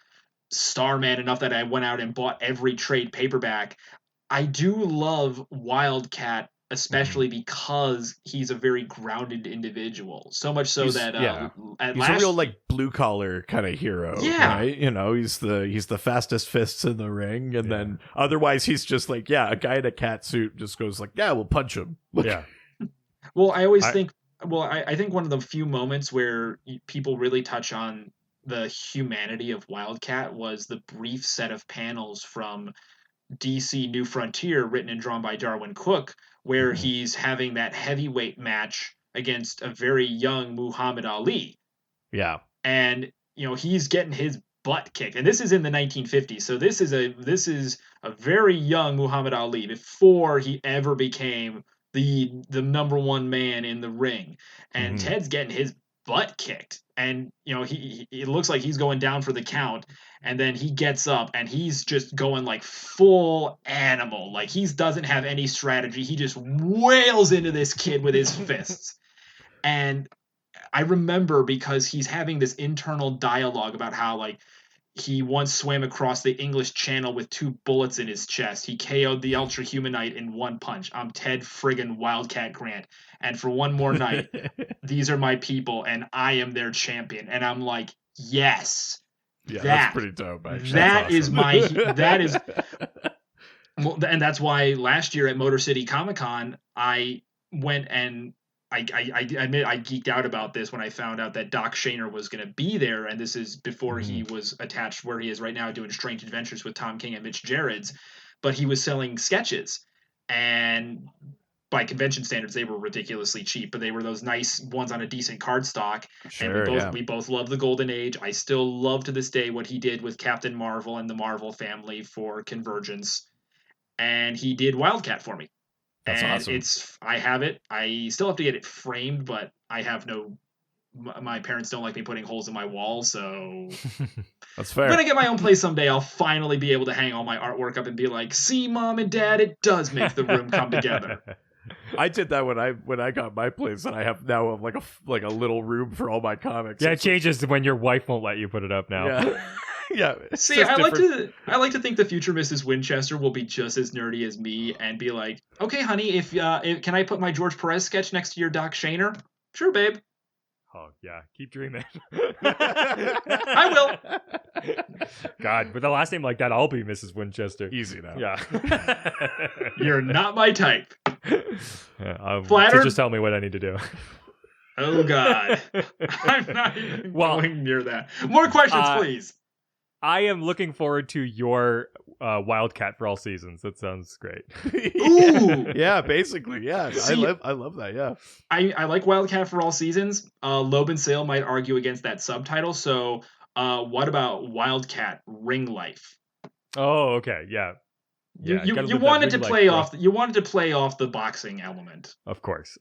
Starman enough that I went out and bought every trade paperback, I do love Wildcat, especially because he's a very grounded individual. So much so that he's a real like blue collar kind of hero. Yeah, right? He's the fastest fists in the ring, and then otherwise he's just like a guy in a cat suit just goes like, we'll punch him. Yeah. Well, I always think. Well, I think one of the few moments where people really touch on the humanity of Wildcat was the brief set of panels from DC New Frontier, written and drawn by Darwin Cook, where he's having that heavyweight match against a very young Muhammad Ali. Yeah. And, he's getting his butt kicked. And this is in the 1950s. So this is a very young Muhammad Ali before he ever became the number one man in the ring. And Ted's getting his butt kicked. And, it looks like he's going down for the count. And then he gets up and he's just going like full animal. Like he doesn't have any strategy. He just wails into this kid with his fists. And I remember because he's having this internal dialogue about how like he once swam across the English Channel with 2 bullets in his chest. He KO'd the Ultra Humanite in 1 punch. I'm Ted friggin' Wildcat Grant. And for one more night, these are my people and I am their champion. And I'm like, yes. Yeah, that's pretty dope. Actually. That is well, and that's why last year at Motor City Comic Con, I went and I admit I geeked out about this when I found out that Doc Shaner was going to be there, and this is before he was attached where he is right now doing Strange Adventures with Tom King and Mitch Gerrits, but he was selling sketches, and by convention standards, they were ridiculously cheap, but they were those nice ones on a decent cardstock. Sure, and we both love the Golden Age. I still love to this day what he did with Captain Marvel and the Marvel family for Convergence. And he did Wildcat for me. That's awesome. I have it. I still have to get it framed, but I have no my parents don't like me putting holes in my wall, so That's fair. when I get my own place someday, I'll finally be able to hang all my artwork up and be like, see, Mom and Dad, it does make the room come together. I did that when I got my place, and I have now like a little room for all my comics. Yeah, it changes when your wife won't let you put it up now. Yeah. Yeah. See, I like to think the future Mrs. Winchester will be just as nerdy as me and be like, okay, honey, if can I put my George Perez sketch next to your Doc Shaner? Sure, babe. Oh yeah, keep dreaming. I will. God, with a last name like that, I'll be Mrs. Winchester. Easy now. Yeah. You're not my type. So just tell me what I need to do. Oh God, I'm not even going near that. More questions, please. I am looking forward to your Wildcat for all seasons. That sounds great. Ooh, yeah, basically, yeah. See, I love that. Yeah, I like Wildcat for all seasons. Loeb and Sale might argue against that subtitle. So, what about Wildcat Ring Life? Oh, okay, yeah. Yeah, you wanted to play off. You wanted to play off the boxing element. Of course.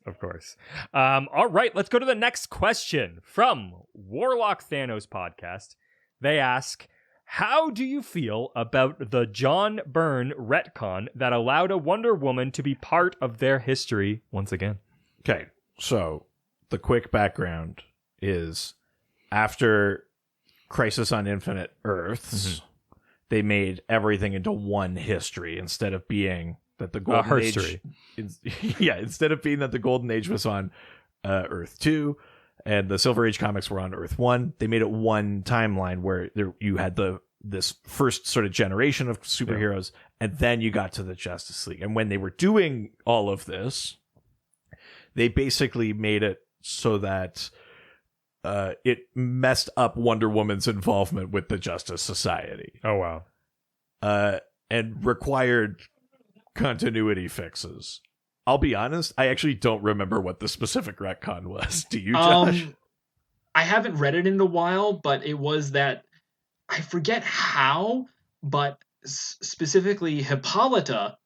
All right, let's go to the next question from Warlock Thanos Podcast. They ask, how do you feel about the John Byrne retcon that allowed a Wonder Woman to be part of their history once again? Okay, so the quick background is after Crisis on Infinite Earths, they made everything into one history instead of being that the Golden Age. Instead of being that the Golden Age was on Earth 2 and the Silver Age comics were on Earth 1, they made it one timeline where you had this first sort of generation of superheroes, and then you got to the Justice League. And when they were doing all of this, they basically made it so that it messed up Wonder Woman's involvement with the Justice Society. Oh, wow. And required continuity fixes. I'll be honest, I actually don't remember what the specific retcon was. Do you, Josh? I haven't read it in a while, but it was that, I forget how, but specifically Hippolyta,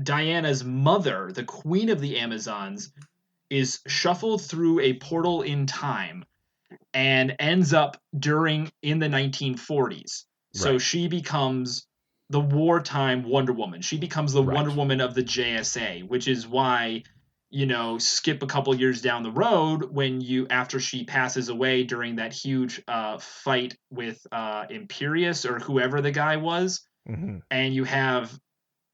Diana's mother, the queen of the Amazons, is shuffled through a portal in time and ends up in the 1940s. So she becomes the wartime Wonder Woman. She becomes the Wonder Woman of the JSA, which is why, skip a couple years down the road after she passes away during that huge fight with Imperius or whoever the guy was. Mm-hmm. And you have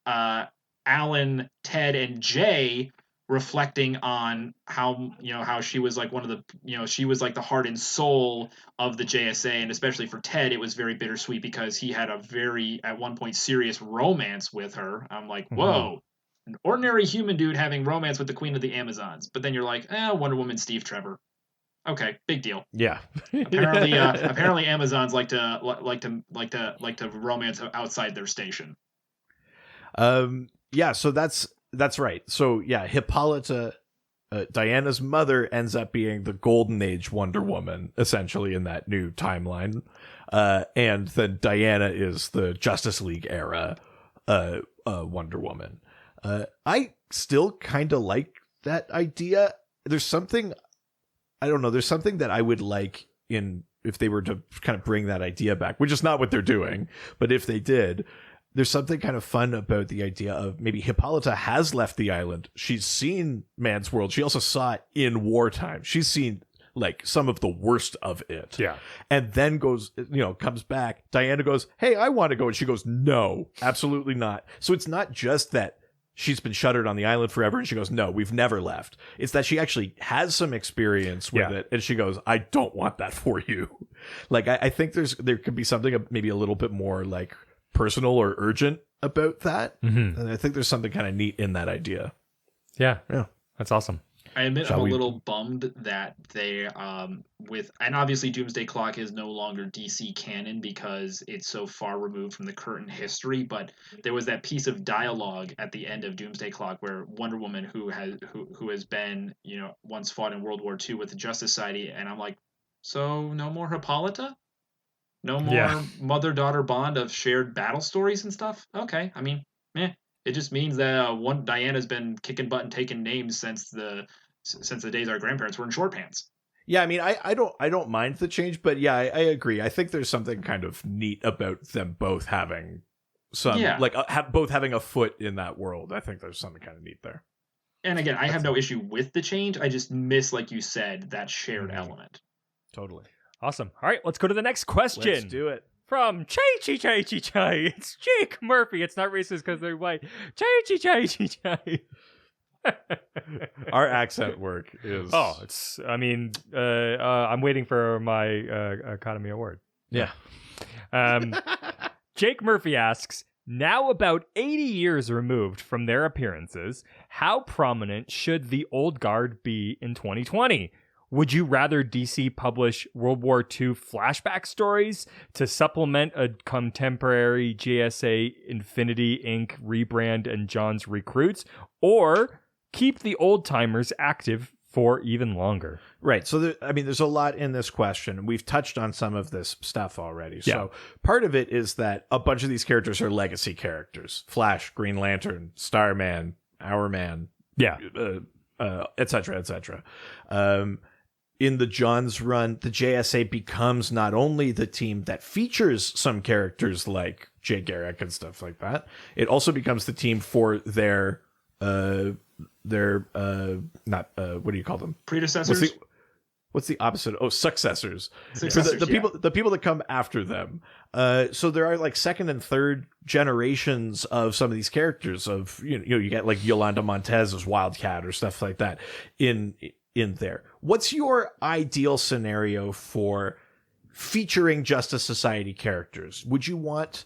Alan, Ted, and Jay reflecting on how she was like one of the, she was like the heart and soul of the JSA. And especially for Ted, it was very bittersweet because he had a very, at one point, serious romance with her. I'm like, whoa, an ordinary human dude having romance with the queen of the Amazons. But then you're like, Wonder Woman, Steve Trevor. Okay, big deal. Yeah. Apparently Amazons like to romance outside their station. Yeah, so that's right. So yeah, Hippolyta, Diana's mother, ends up being the Golden Age Wonder Woman, essentially, in that new timeline. And then Diana is the Justice League era Wonder Woman. I still kind of like that idea. There's something, I don't know, there's something that I would like if they were to kind of bring that idea back, which is not what they're doing, but if they did, there's something kind of fun about the idea of maybe Hippolyta has left the island. She's seen man's world. She also saw it in wartime. She's seen like some of the worst of it. Yeah. And then goes, comes back. Diana goes, hey, I want to go. And she goes, no, absolutely not. So it's not just that she's been shuttered on the island forever. And she goes, no, we've never left. It's that she actually has some experience with it. And she goes, I don't want that for you. Like, I think there could be something maybe a little bit more like personal or urgent about that. Mm-hmm. And I think there's something kind of neat in that idea. Yeah. That's awesome. I admit I'm a little bummed that they, and obviously Doomsday Clock is no longer DC canon because it's so far removed from the current history, but there was that piece of dialogue at the end of Doomsday Clock where Wonder Woman, who has been, once fought in World War II with the Justice Society, and I'm like, so no more Hippolyta? No more mother-daughter bond of shared battle stories and stuff? Okay, I mean, it just means that Diana's been kicking butt and taking names since the days our grandparents were in short pants. Yeah, I mean, I don't mind the change, but yeah, I agree. I think there's something kind of neat about them both having both having a foot in that world. I think there's something kind of neat there. And again, I have no issue with the change. I just miss, like you said, that shared element. Totally. Awesome. All right, let's go to the next question. Let's do it. From Chai. It's Jake Murphy. It's not racist because they're white. Chai. Our accent work is... Oh, it's... I mean, I'm waiting for my Academy Award. Yeah. Jake Murphy asks, now about 80 years removed from their appearances, how prominent should the old guard be in 2020? Would you rather DC publish World War II flashback stories to supplement a contemporary JSA Infinity Inc. rebrand and John's recruits, or keep the old-timers active for even longer? Right. So, there's a lot in this question. We've touched on some of this stuff already. So part of it is that a bunch of these characters are legacy characters. Flash, Green Lantern, Starman, Hourman, et cetera, et cetera. In the John's run, the JSA becomes not only the team that features some characters like Jay Garrick and stuff like that, it also becomes the team for their what do you call them? Predecessors? What's the opposite? Oh, successors. The people that come after them. So there are like second and third generations of some of these characters. Of you get like Yolanda Montez as Wildcat or stuff like that in there. What's your ideal scenario for featuring Justice Society characters? Would you want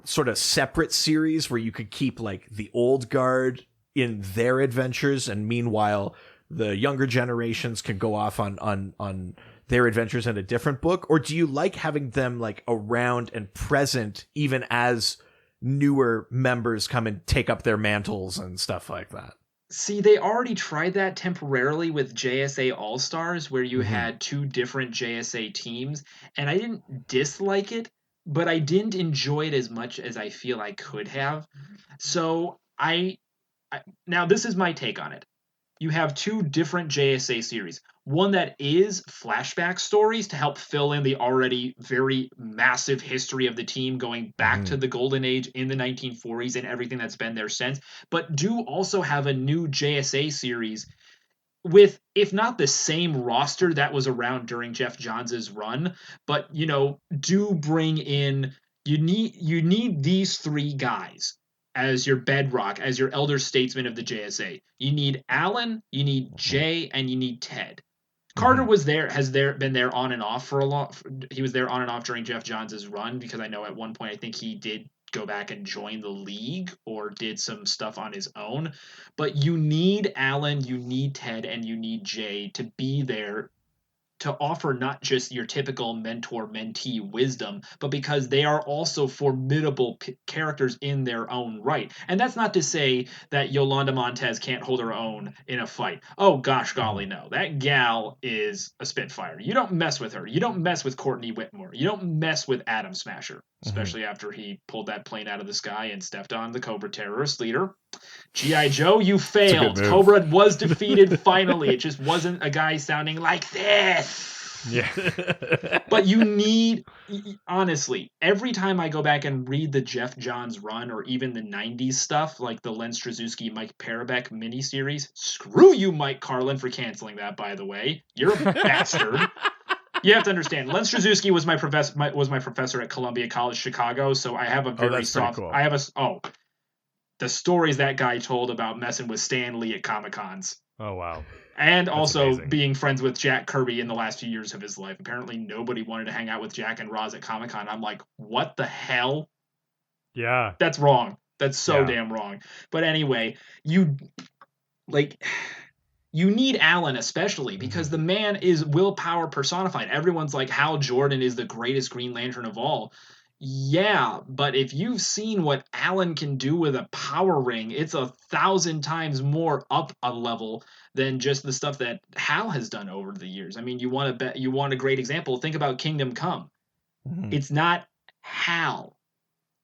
sort of separate series where you could keep like the old guard in their adventures, and meanwhile the younger generations can go off on their adventures in a different book? Or do you like having them like around and present even as newer members come and take up their mantles and stuff like that? See, they already tried that temporarily with JSA All-Stars, where you had two different JSA teams, and I didn't dislike it, but I didn't enjoy it as much as I feel I could have. So now this is my take on it. You have two different JSA series. One that is flashback stories to help fill in the already very massive history of the team going back to the golden age in the 1940s and everything that's been there since. But do also have a new JSA series with, if not the same roster that was around during Jeff Johns' run, but, do bring in, you need these three guys as your bedrock, as your elder statesman of the JSA. You need Alan, you need Jay, and you need Ted. Carter has been there on and off he was there on and off during Jeff Johns' run, because I know at one point I think he did go back and join the league or did some stuff on his own. But you need Alan, you need Ted, and you need Jay to be there to offer not just your typical mentor-mentee wisdom, but because they are also formidable characters in their own right. And that's not to say that Yolanda Montez can't hold her own in a fight. Oh, gosh, golly, no. That gal is a Spitfire. You don't mess with her. You don't mess with Courtney Whitmore. You don't mess with Atom Smasher, especially after he pulled that plane out of the sky and stepped on the Cobra terrorist leader. G.I. Joe, you failed. Cobra was defeated finally. It just wasn't a guy sounding like this. Yeah. But you need, honestly, every time I go back and read the Jeff Johns run or even the 90s stuff, like the Len Straczewski, Mike Parabeck miniseries, screw you, Mike Carlin, for canceling that, by the way. You're a bastard. You have to understand, Len Straczewski was my professor at Columbia College Chicago, so I have a very soft... Cool. The stories that guy told about messing with Stan Lee at Comic-Cons. Oh, wow. And That's also amazing. Being friends with Jack Kirby in the last few years of his life. Apparently nobody wanted to hang out with Jack and Roz at Comic-Con. I'm like, what the hell? Yeah. That's wrong. That's so damn wrong. But anyway, you need Alan especially, because the man is willpower personified. Everyone's like, Hal Jordan is the greatest Green Lantern of all. Yeah, but if you've seen what Alan can do with a power ring, it's 1,000 times more up a level than just the stuff that Hal has done over the years. I mean, you want a great example. Think about Kingdom Come. It's not Hal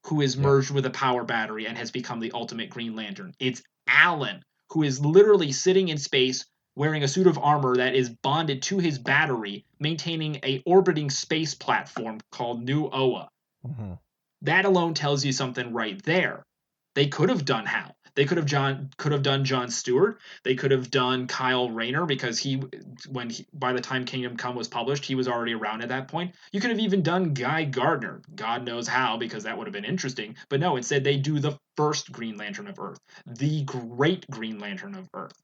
who is merged with a power battery and has become the ultimate Green Lantern. It's Alan who is literally sitting in space wearing a suit of armor that is bonded to his battery, maintaining a orbiting space platform called New Oa. Mm-hmm. That alone tells you something right there. They could have done Hal. They could have done Jon Stewart. They could have done Kyle Rayner because by the time Kingdom Come was published, he was already around at that point. You could have even done Guy Gardner. God knows how, because that would have been interesting. But no, instead they do the first Green Lantern of Earth, the great Green Lantern of Earth.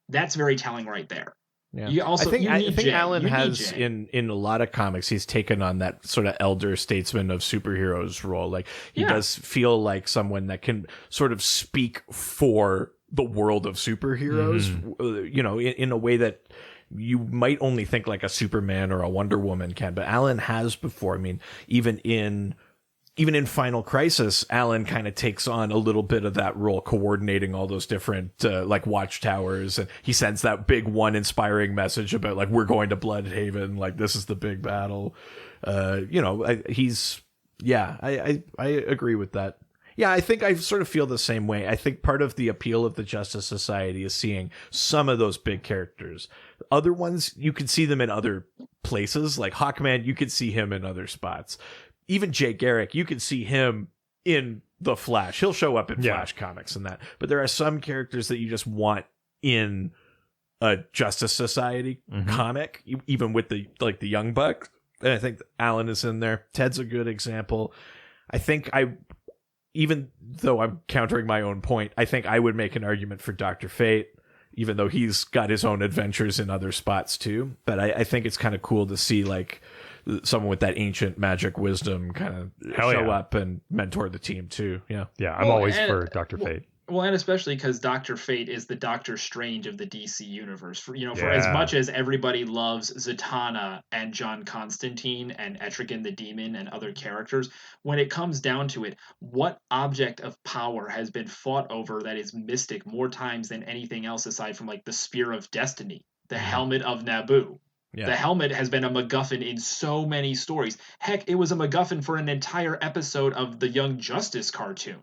That's very telling right there. Yeah. I think Alan has in a lot of comics, he's taken on that sort of elder statesman of superheroes role. Like he does feel like someone that can sort of speak for the world of superheroes, in a way that you might only think like a Superman or a Wonder Woman can. But Alan has before. I mean, even in Final Crisis, Alan kind of takes on a little bit of that role, coordinating all those different like watchtowers, and he sends that big one inspiring message about like, we're going to Bloodhaven, like this is the big battle. I agree with that. Yeah, I think I sort of feel the same way. I think part of the appeal of the Justice Society is seeing some of those big characters. Other ones, you could see them in other places, like Hawkman, you could see him in other spots. Even Jay Garrick, you can see him in The Flash. He'll show up in Flash comics and that. But there are some characters that you just want in a Justice Society comic, even with the Young Buck. And I think Alan is in there. Ted's a good example. I think even though I'm countering my own point, I think I would make an argument for Dr. Fate, even though he's got his own adventures in other spots too. But I think it's kind of cool to see like someone with that ancient magic wisdom kind of show up and mentor the team too. Yeah, I'm always for Dr. Fate. Well, and especially because Dr. Fate is the Doctor Strange of the DC universe. For as much as everybody loves Zatanna and John Constantine and Etrigan the Demon and other characters, when it comes down to it, what object of power has been fought over that is mystic more times than anything else aside from like the Spear of Destiny, the Helmet of Naboo? Yeah. The helmet has been a MacGuffin in so many stories. Heck, it was a MacGuffin for an entire episode of the Young Justice cartoon.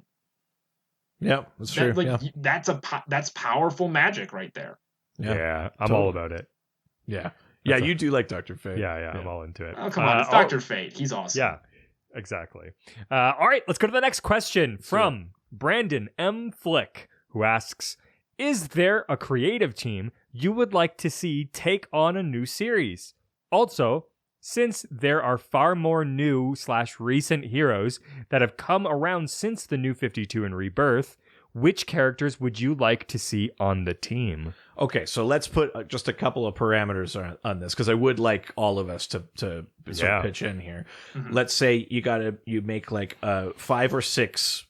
Yeah, that's true. That's powerful magic right there. Yeah, I'm all about it. Yeah. Yeah, you do like Dr. Fate. Yeah, I'm all into it. Oh, come on, it's Dr. Fate. He's awesome. Yeah, exactly. All right, let's go to the next question from Brandon M. Flick, who asks, is there a creative team you would like to see take on a new series? Also, since there are far more new/recent heroes that have come around since the New 52 and Rebirth, which characters would you like to see on the team? Okay, so let's put just a couple of parameters on this, because I would like all of us to sort of pitch in here. Mm-hmm. Let's say you make like a 5 or 6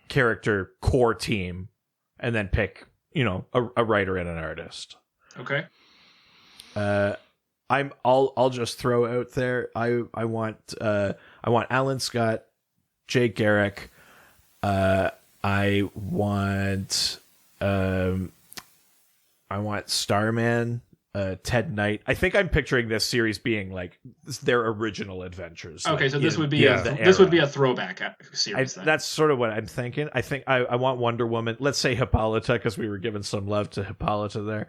character core team, and then pick, a writer and an artist. Okay. I'll just throw out there. I want Alan Scott, Jay Garrick. I want Starman, Ted Knight. I think I'm picturing this series being like their original adventures. Okay, like, so this would be a throwback series. That's sort of what I'm thinking. I think I want Wonder Woman. Let's say Hippolyta, because we were giving some love to Hippolyta there.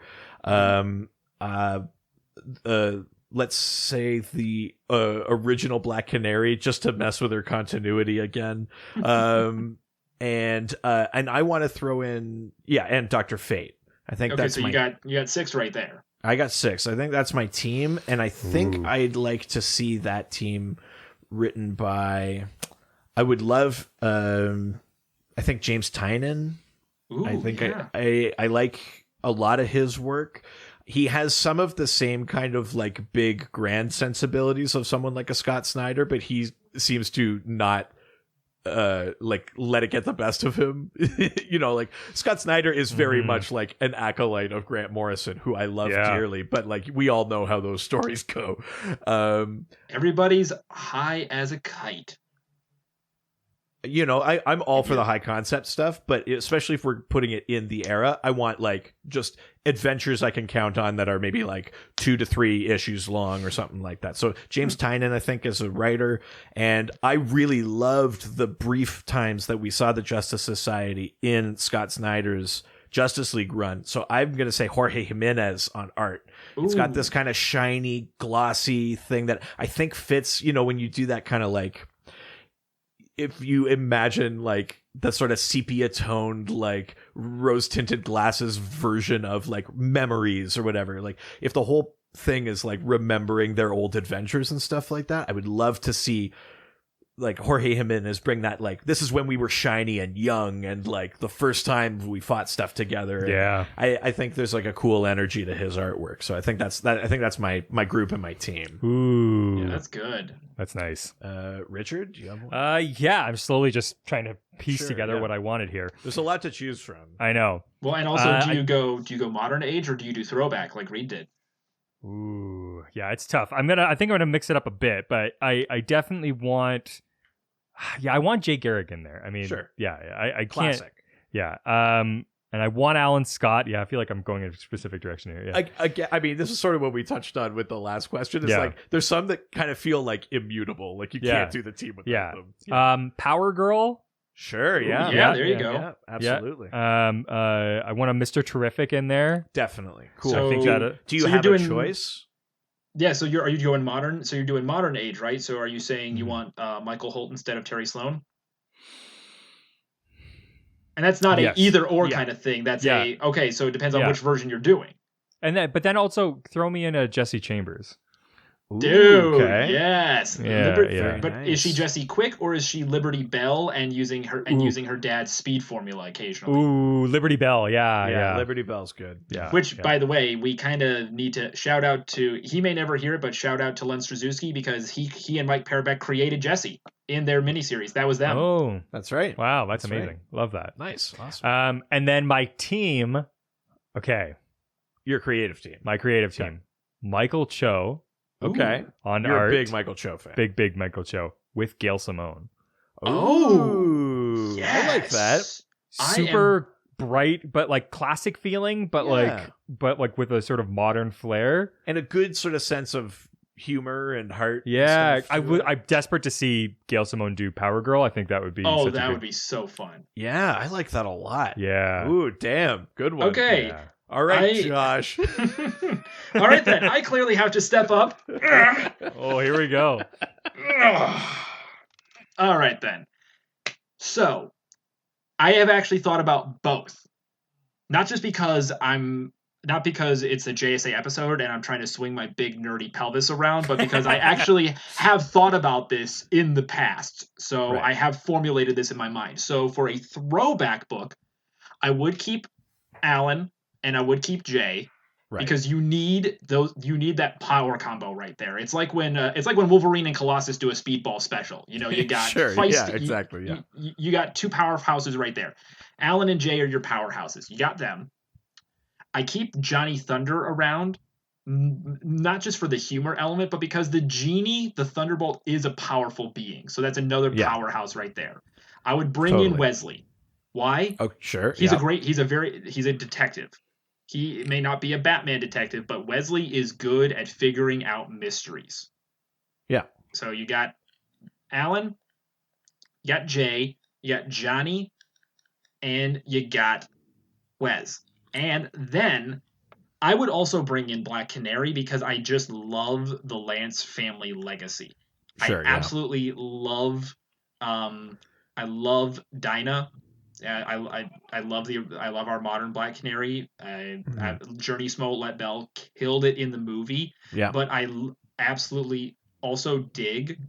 Let's say the original Black Canary, just to mess with her continuity again. And I want to throw in and Dr. Fate. I think that's so you got 6 right there. I got 6. I think that's my team, and I think I'd like to see that team written by. I would love. I think James Tynion. Ooh, I think I like a lot of his work. He has some of the same kind of like big grand sensibilities of someone like a Scott Snyder, but he seems to not like let it get the best of him. Like Scott Snyder is very much like an acolyte of Grant Morrison, who I love dearly, but like we all know how those stories go. Everybody's high as a kite. I'm all for the high concept stuff, but especially if we're putting it in the era, I want like just adventures I can count on that are maybe like 2 to 3 issues long or something like that. So James Tynion, I think, is a writer, and I really loved the brief times that we saw the Justice Society in Scott Snyder's Justice League run. So I'm going to say Jorge Jimenez on art. It's got this kind of shiny, glossy thing that I think fits, when you do that kind of like, if you imagine like the sort of sepia toned, like rose tinted glasses version of like Memories or whatever, like if the whole thing is like remembering their old adventures and stuff like that, I would love to see like Jorge Jimenez bring that, like, this is when we were shiny and young and like the first time we fought stuff together. Yeah. I think there's like a cool energy to his artwork. So I think that's my group and my team. Ooh. Yeah, that's good. That's nice. Richard, do you have one? Yeah, I'm slowly just trying to piece together what I wanted here. There's a lot to choose from. I know. Well, and also do you go modern age or do you do throwback like Reed did? Ooh, yeah, it's tough. I think I'm gonna mix it up a bit, but I definitely want. Yeah, I want Jay Garrick in there. I mean, sure. Yeah, I Classic. can't. Yeah, and I want Alan Scott. Yeah, I feel like I'm going in a specific direction here. Yeah. I mean, this is sort of what we touched on with the last question. It's like there's some that kind of feel like immutable, like you can't do the team without them. Yeah. Power Girl. Sure. Yeah. Ooh, yeah. There you go. Yeah, absolutely. I want a Mr. Terrific in there. Definitely. Cool. So, I think that. Do you have a choice? Yeah. So are you doing modern? So you're doing modern age, right? So are you saying you want Michael Holt instead of Terry Sloan? And that's not a either or kind of thing. That's okay. So it depends on which version you're doing. But then also throw me in a Jesse Chambers. Dude, yes. Yeah, but nice. Is she Jessie Quick or is she Liberty Bell and using her dad's speed formula occasionally? Ooh, Liberty Bell, yeah. Liberty Bell's good. Yeah. Which, by the way, we kind of need to shout out to. He may never hear it, but shout out to Len Straczewski because he and Mike Perebeck created Jessie in their miniseries. That was them. Oh, that's right. Wow, that's amazing. Right. Love that. Nice, awesome. And then my team. Okay, your creative team. My creative team. Michael Cho. Okay. On You're art. a big Michael Cho fan. Big Michael Cho with Gail Simone. Oh, yes. I like that. Super bright, but like classic feeling, but like with a sort of modern flair and a good sort of sense of humor and heart. Yeah, I'm desperate to see Gail Simone do Power Girl. I think that would be. Oh, that would be so fun. Yeah, I like that a lot. Yeah. Ooh, damn, good one. Okay. Yeah. All right, Josh. All right, then. I clearly have to step up. Oh, here we go. All right, then. So, I have actually thought about both. Not because it's a JSA episode and I'm trying to swing my big nerdy pelvis around, but because I actually have thought about this in the past. So, I have formulated this in my mind. So, for a throwback book, I would keep Alan and I would keep Jay, because you need that power combo right there. It's like when Wolverine and Colossus do a speedball special. You got exactly. You got two powerhouses right there. Alan and Jay are your powerhouses. You got them. I keep Johnny Thunder around, not just for the humor element, but because the genie, the Thunderbolt, is a powerful being. So that's another powerhouse right there. I would bring in Wesley. Why? Oh, sure. He's a detective. He may not be a Batman detective, but Wesley is good at figuring out mysteries. Yeah. So you got Alan, you got Jay, you got Johnny, and you got Wes. And then I would also bring in Black Canary because I just love the Lance family legacy. Sure, I absolutely love I love Dinah. I love our modern Black Canary. Journey Smollett Bell killed it in the movie. Yeah. But I absolutely also dig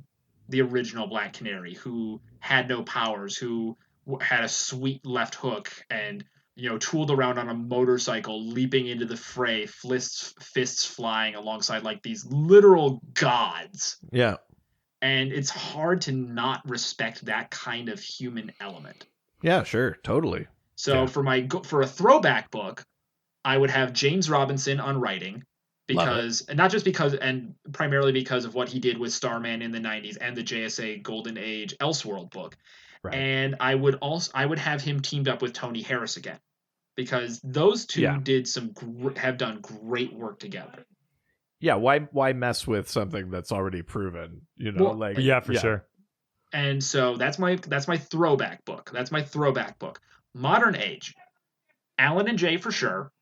the original Black Canary, who had no powers, who had a sweet left hook, and tooled around on a motorcycle, leaping into the fray, fists flying alongside like these literal gods. Yeah. And it's hard to not respect that kind of human element. Yeah, sure, totally. So for a throwback book, I would have James Robinson on writing, because and not just because, and primarily because of what he did with Starman in the 90s and the JSA Golden Age Elseworld book. Right. And I would have him teamed up with Tony Harris again, because those two have done great work together. Yeah, why mess with something that's already proven? For sure. And so that's my throwback book. That's my throwback book. Modern Age. Alan and Jay for sure,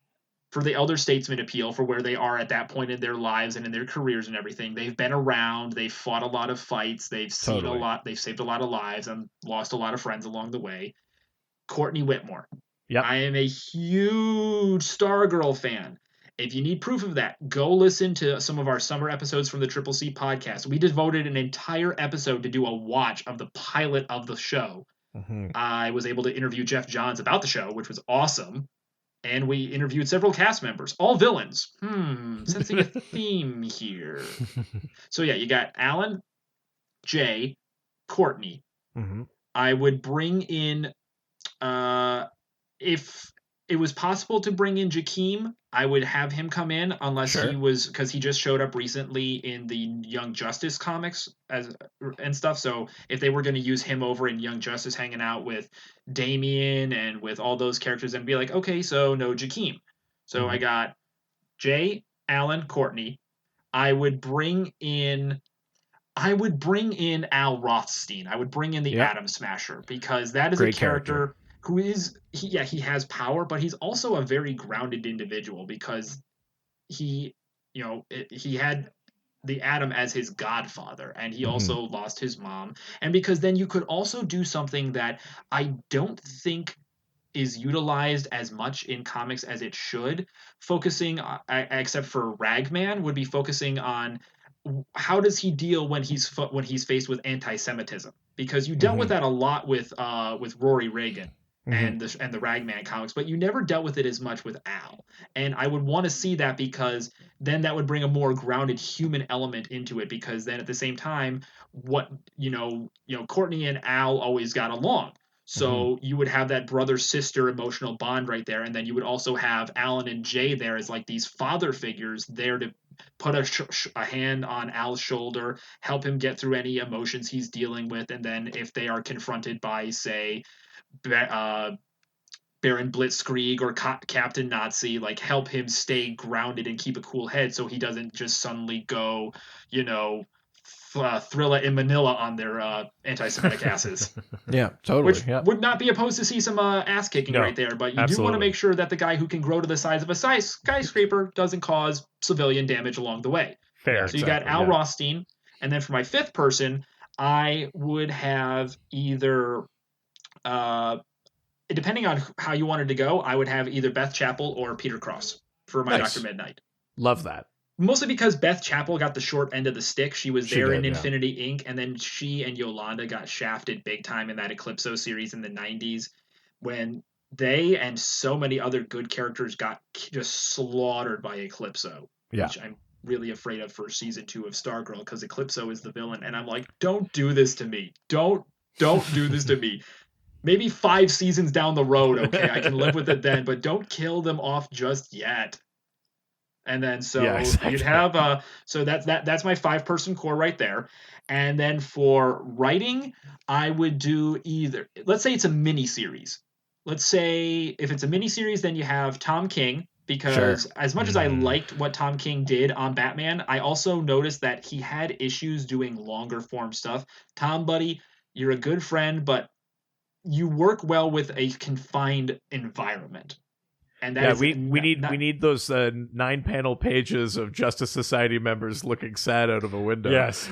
for the elder statesman appeal, for where they are at that point in their lives and in their careers and everything. They've been around, they've fought a lot of fights, they've seen a lot, they've saved a lot of lives and lost a lot of friends along the way. Courtney Whitmore. Yep. I am a huge Stargirl fan. If you need proof of that, go listen to some of our summer episodes from the CCC Podcast. We devoted an entire episode to do a watch of the pilot of the show. Mm-hmm. I was able to interview Jeff Johns about the show, which was awesome. And we interviewed several cast members, all villains. Sensing a theme here. So yeah, you got Alan, Jay, Courtney. Mm-hmm. I would bring in, if it was possible to bring in Jakeem, I would have him come in, unless he was, because he just showed up recently in the Young Justice comics and stuff. So if they were going to use him over in Young Justice, hanging out with Damian and with all those characters, and be like, okay, so no Jakeem. So I got Jay, Alan, Courtney. I would bring in Al Rothstein. I would bring in the Atom Smasher, because that is a character who is, he has power, but he's also a very grounded individual, because he had the Atom as his godfather, and he also lost his mom. And because then you could also do something that I don't think is utilized as much in comics as it should, focusing, except for Ragman, would be focusing on how does he deal when he's faced with anti-Semitism, because you dealt with that a lot with Rory Reagan and the Ragman comics, but you never dealt with it as much with Al. And I would want to see that, because then that would bring a more grounded human element into it, because then at the same time, Courtney and Al always got along. So you would have that brother-sister emotional bond right there, and then you would also have Alan and Jay there as like these father figures there to put a hand on Al's shoulder, help him get through any emotions he's dealing with, and then if they are confronted by, say, Baron Blitzkrieg or Captain Nazi, like, help him stay grounded and keep a cool head, so he doesn't just suddenly go, Thrilla in Manila on their anti-Semitic asses. Yeah, totally. Which would not be opposed to see some ass kicking right there, but you do want to make sure that the guy who can grow to the size of a skyscraper doesn't cause civilian damage along the way. Fair. So you got Al Rothstein, and then for my fifth person, I would have either, depending on how you wanted to go, I would have either Beth Chappell or Peter Cross for my Dr. Midnight. Love that. Mostly because Beth Chappell got the short end of the stick. She was there in Infinity Inc., and then she and Yolanda got shafted big time in that Eclipso series in the 90s, when they and so many other good characters got just slaughtered by Eclipso, which I'm really afraid of for season 2 of Stargirl, because Eclipso is the villain, and I'm like, don't do this to me. Don't do this to me. Maybe 5 seasons down the road, okay, I can live with it then, but don't kill them off just yet. And then you'd have so that's my 5-person core right there. And then for writing, I would do either, let's say it's a mini series. Let's say if it's a mini series, then you have Tom King, because as much as I liked what Tom King did on Batman, I also noticed that he had issues doing longer form stuff. Tom, buddy, you're a good friend, but you work well with a confined environment. And that we need those 9-panel pages of Justice Society members looking sad out of a window. Yes.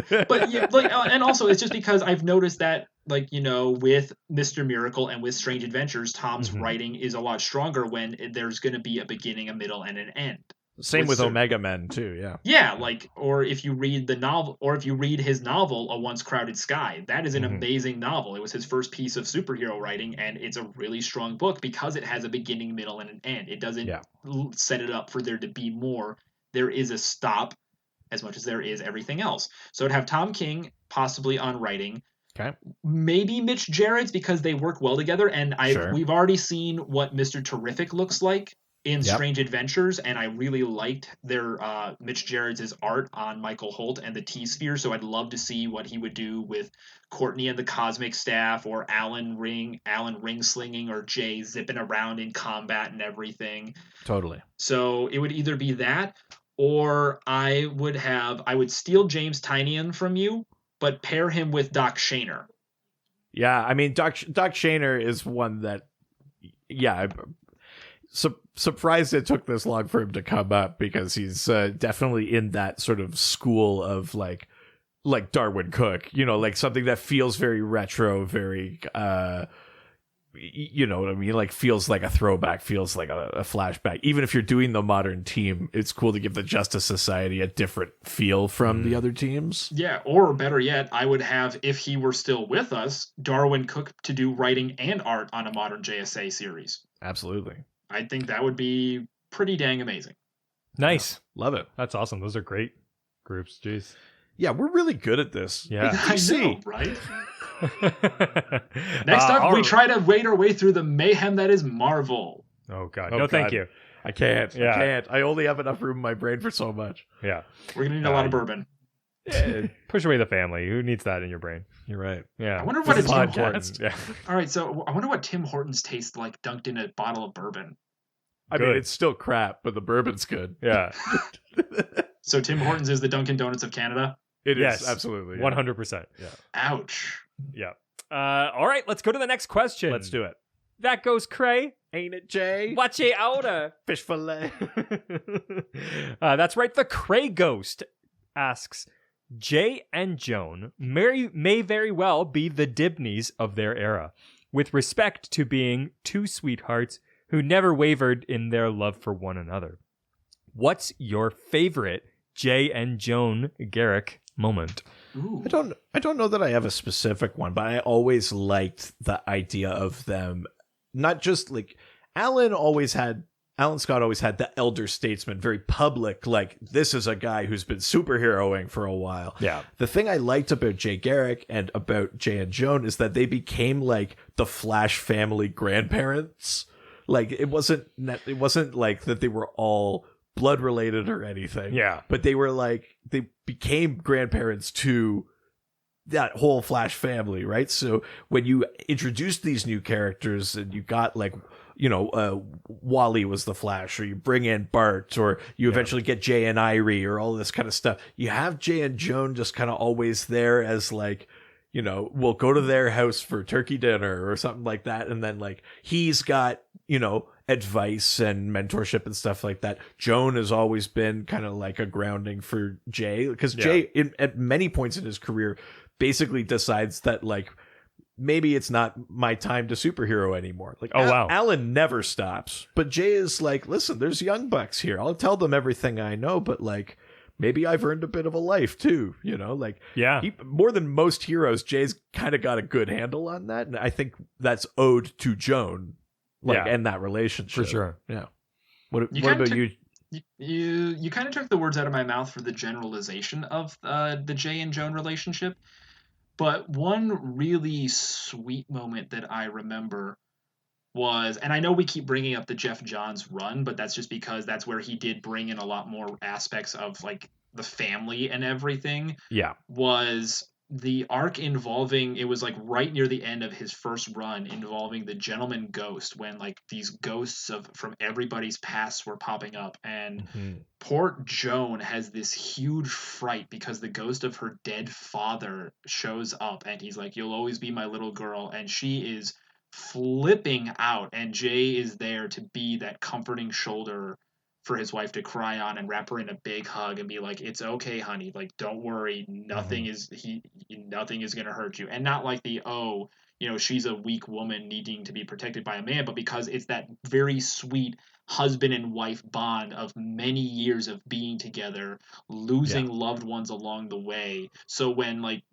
But and also it's just because I've noticed that, with Mr. Miracle and with Strange Adventures, Tom's writing is a lot stronger when there's going to be a beginning, a middle, and an end. Same with Omega Men too, yeah. Yeah, or if you read the novel, or if you read his novel, A Once Crowded Sky, that is an amazing novel. It was his first piece of superhero writing, and it's a really strong book because it has a beginning, middle, and an end. It doesn't set it up for there to be more. There is a stop as much as there is everything else. So it'd have Tom King possibly on writing. Okay. Maybe Mitch Gerrits, because they work well together, and we've already seen what Mr. Terrific looks like in Strange Adventures, and I really liked their Mitch Gerrits' art on Michael Holt and the T-Sphere, so I'd love to see what he would do with Courtney and the Cosmic Staff, or Alan ring slinging, or Jay zipping around in combat and everything. Totally. So it would either be that, or I would steal James Tynion from you, but pair him with Doc Shaner. Yeah, I mean, Doc Shaner is one that I'm surprised it took this long for him to come up, because he's definitely in that sort of school of like Darwin Cook, like something that feels very retro, very you know what I mean? Like feels like a throwback, feels like a flashback. Even if you're doing the modern team, it's cool to give the Justice Society a different feel from the other teams. Yeah, or better yet, I would have, if he were still with us, Darwin Cook to do writing and art on a modern JSA series. Absolutely. I think that would be pretty dang amazing. Nice. Love it. That's awesome. Those are great groups. Jeez. Yeah, we're really good at this. Yeah. I know, right? Next up, we try to wade our way through the mayhem that is Marvel. Oh, God. No, thank you. I can't. Yeah. I can't. I only have enough room in my brain for so much. Yeah. We're going to need a lot of bourbon. Yeah, push away the family. Who needs that in your brain? You're right. Yeah. I wonder what a Tim podcast. Hortons. Yeah. All right, so I wonder what Tim Hortons tastes like dunked in a bottle of bourbon. I Good. mean, it's still crap, but the bourbon's good. Yeah. So Tim Hortons is the Dunkin' Donuts of Canada? It Yes. is, absolutely. 100%. Yeah. Ouch. Yeah. All right, let's go to the next question. Let's do it. That goes cray. Ain't it, Jay? Watch it outer. Fish fillet. That's right. The Cray Ghost asks, Jay and Joan may very well be the Dibneys of their era, with respect to being two sweethearts who never wavered in their love for one another. What's your favorite Jay and Joan Garrick moment? Ooh. I don't know that I have a specific one, but I always liked the idea of them, not just like Alan Scott always had the elder statesman, very public, like this is a guy who's been superheroing for a while. Yeah. The thing I liked about Jay Garrick and about Jay and Joan is that they became like the Flash family grandparents. Like it wasn't like that they were all blood related or anything. Yeah. But they were like, they became grandparents to that whole Flash family, right? So when you introduced these new characters and you got like, Wally was the Flash, or you bring in Bart, or you eventually get Jay and Irie, or all this kind of stuff. You have Jay and Joan just kind of always there as like, we'll go to their house for turkey dinner or something like that. And then like, he's got, advice and mentorship and stuff like that. Joan has always been kind of like a grounding for Jay, because Jay at many points in his career basically decides that like, maybe it's not my time to superhero anymore. Like, wow. Alan never stops, but Jay is like, listen, there's young bucks here. I'll tell them everything I know, but like, maybe I've earned a bit of a life too, like, Yeah. More than most heroes, Jay's kind of got a good handle on that. And I think that's owed to Joan, and that relationship. For sure. Yeah. What about you? You kind of took the words out of my mouth for the generalization of the Jay and Joan relationship. But one really sweet moment that I remember was, and I know we keep bringing up the Jeff Johns run, but that's just because that's where he did bring in a lot more aspects of like the family and everything. Yeah. Was the arc involving, it was like right near the end of his first run, involving the Gentleman Ghost, when like these ghosts from everybody's past were popping up, and poor Joan has this huge fright because the ghost of her dead father shows up, and he's like, you'll always be my little girl, and she is flipping out, and Jay is there to be that comforting shoulder for his wife to cry on and wrap her in a big hug and be like, it's okay, honey, like don't worry, nothing is going to hurt you. And not like she's a weak woman needing to be protected by a man, but because it's that very sweet husband and wife bond of many years of being together, losing loved ones along the way. So when like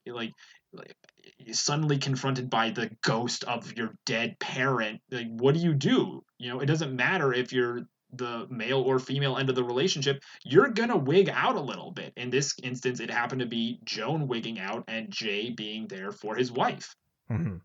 suddenly confronted by the ghost of your dead parent, like what do? It doesn't matter if you're the male or female end of the relationship, you're gonna wig out a little bit. In this instance, it happened to be Joan wigging out and Jay being there for his wife. Mm-hmm.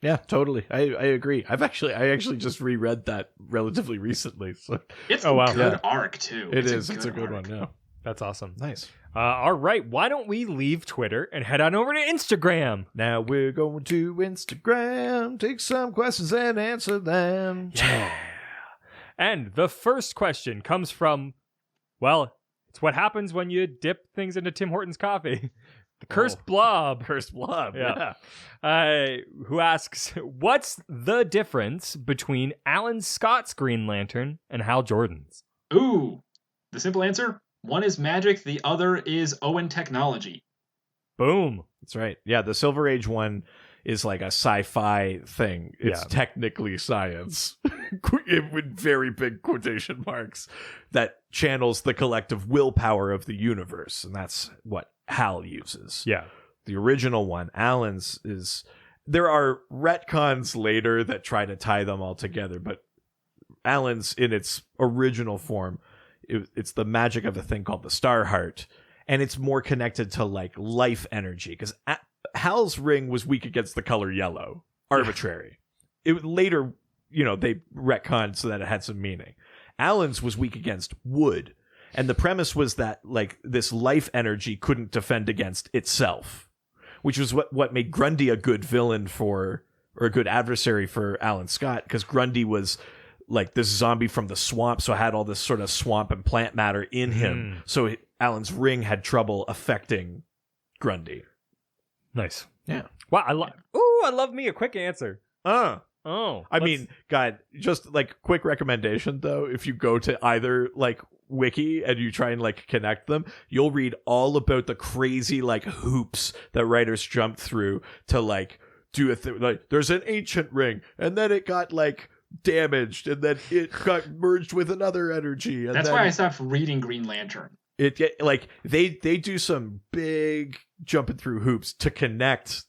Yeah, totally. I agree. I actually just reread that relatively recently. So. It's a good arc too. It's a good one. Yeah, that's awesome. Nice. All right, why don't we leave Twitter and head on over to Instagram? Now we're going to Instagram, take some questions and answer them. Yeah. And the first question comes from, it's what happens when you dip things into Tim Hortons coffee. The Cursed Blob. Cursed Blob, Yeah. Who asks, what's the difference between Alan Scott's Green Lantern and Hal Jordan's? Ooh, the simple answer, one is magic, the other is Owen technology. Boom. That's right. Yeah, the Silver Age one is like a sci-fi thing. It's technically science, with very big quotation marks, that channels the collective willpower of the universe, and that's what Hal uses. Yeah. The original one, Alan's, is... There are retcons later that try to tie them all together, but Alan's, in its original form, it's the magic of a thing called the Star Heart, and it's more connected to like life energy, because Hal's ring was weak against the color yellow. Arbitrary. It later, they retconned so that it had some meaning. Alan's was weak against wood, and the premise was that like this life energy couldn't defend against itself, which was what made Grundy a good villain or a good adversary for Alan Scott, because Grundy was like this zombie from the swamp, so had all this sort of swamp and plant matter in him. So Alan's ring had trouble affecting Grundy. Nice. Yeah. Wow. I love me a quick answer. I mean, God, just like quick recommendation though, if you go to either like wiki and you try and like connect them, you'll read all about the crazy like hoops that writers jumped through to like do a thing. Like there's an ancient ring, and then it got like damaged, and then it got merged with another energy. And that's why I stopped reading Green Lantern. It like they do some big jumping through hoops to connect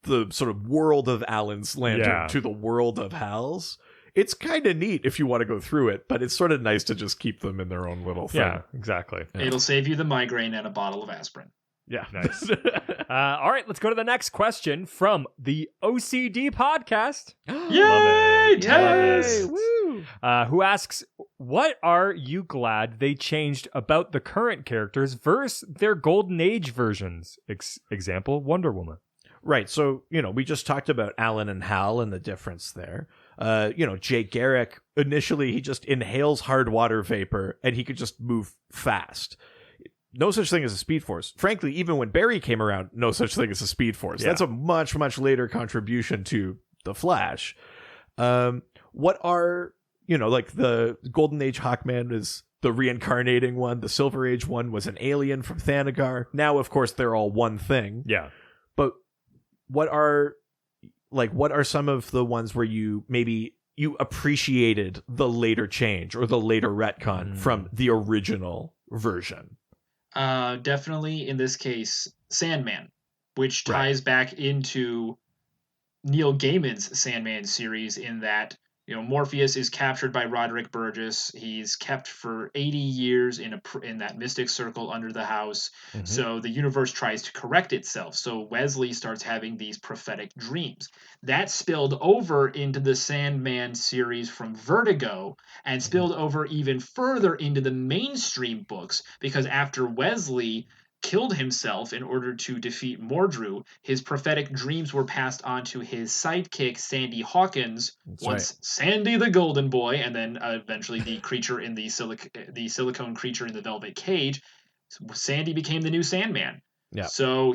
the sort of world of Alan's Lantern to the world of Hal's. It's kind of neat if you want to go through it, but it's sort of nice to just keep them in their own little thing. Yeah, exactly. Yeah. It'll save you the migraine and a bottle of aspirin. Yeah. Nice. All right, let's go to the next question from the OCD Podcast. Yay! Tess! Woo! Who asks, what are you glad they changed about the current characters versus their Golden Age versions? Example, Wonder Woman. Right. So, we just talked about Alan and Hal and the difference there. Jake Garrick, initially, he just inhales hard water vapor and he could just move fast. No such thing as a Speed Force. Frankly, even when Barry came around, no such thing as a Speed Force. Yeah. That's a much, much later contribution to the Flash. What are, like the Golden Age Hawkman is the reincarnating one. The Silver Age one was an alien from Thanagar. Now, of course, they're all one thing. Yeah. But what are some of the ones where you appreciated the later change or the later retcon from the original version? Definitely in this case, Sandman, which ties back into Neil Gaiman's Sandman series in that, Morpheus is captured by Roderick Burgess. He's kept for 80 years in that mystic circle under the house. Mm-hmm. So the universe tries to correct itself. So Wesley starts having these prophetic dreams. That spilled over into the Sandman series from Vertigo and spilled over even further into the mainstream books, because after Wesley killed himself in order to defeat Mordru, his prophetic dreams were passed on to his sidekick, Sandy Hawkins, Sandy the Golden Boy, and then eventually the creature in the silicone creature in the velvet cage. Sandy became the new Sandman. Yeah. So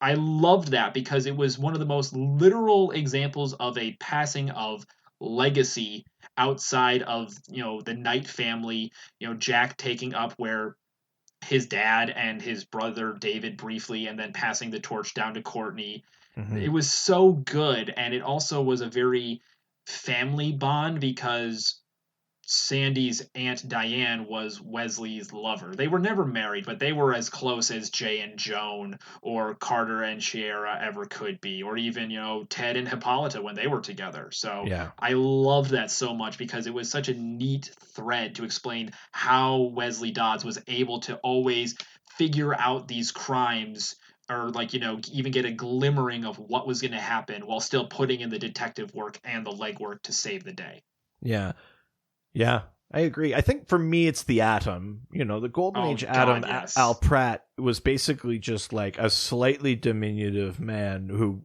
I loved that because it was one of the most literal examples of a passing of legacy outside of, the Knight family, Jack taking up where his dad and his brother David briefly, and then passing the torch down to Courtney. Mm-hmm. It was so good, and it also was a very family bond because Sandy's Aunt Diane was Wesley's lover. They were never married, but they were as close as Jay and Joan or Carter and Sierra ever could be, or even, Ted and Hippolyta when they were together. So I loved that so much because it was such a neat thread to explain how Wesley Dodds was able to always figure out these crimes or even get a glimmering of what was going to happen while still putting in the detective work and the legwork to save the day. Yeah. Yeah, I agree. I think for me, it's the Atom. The Golden Age Atom, yes. Al Pratt, was basically just like a slightly diminutive man who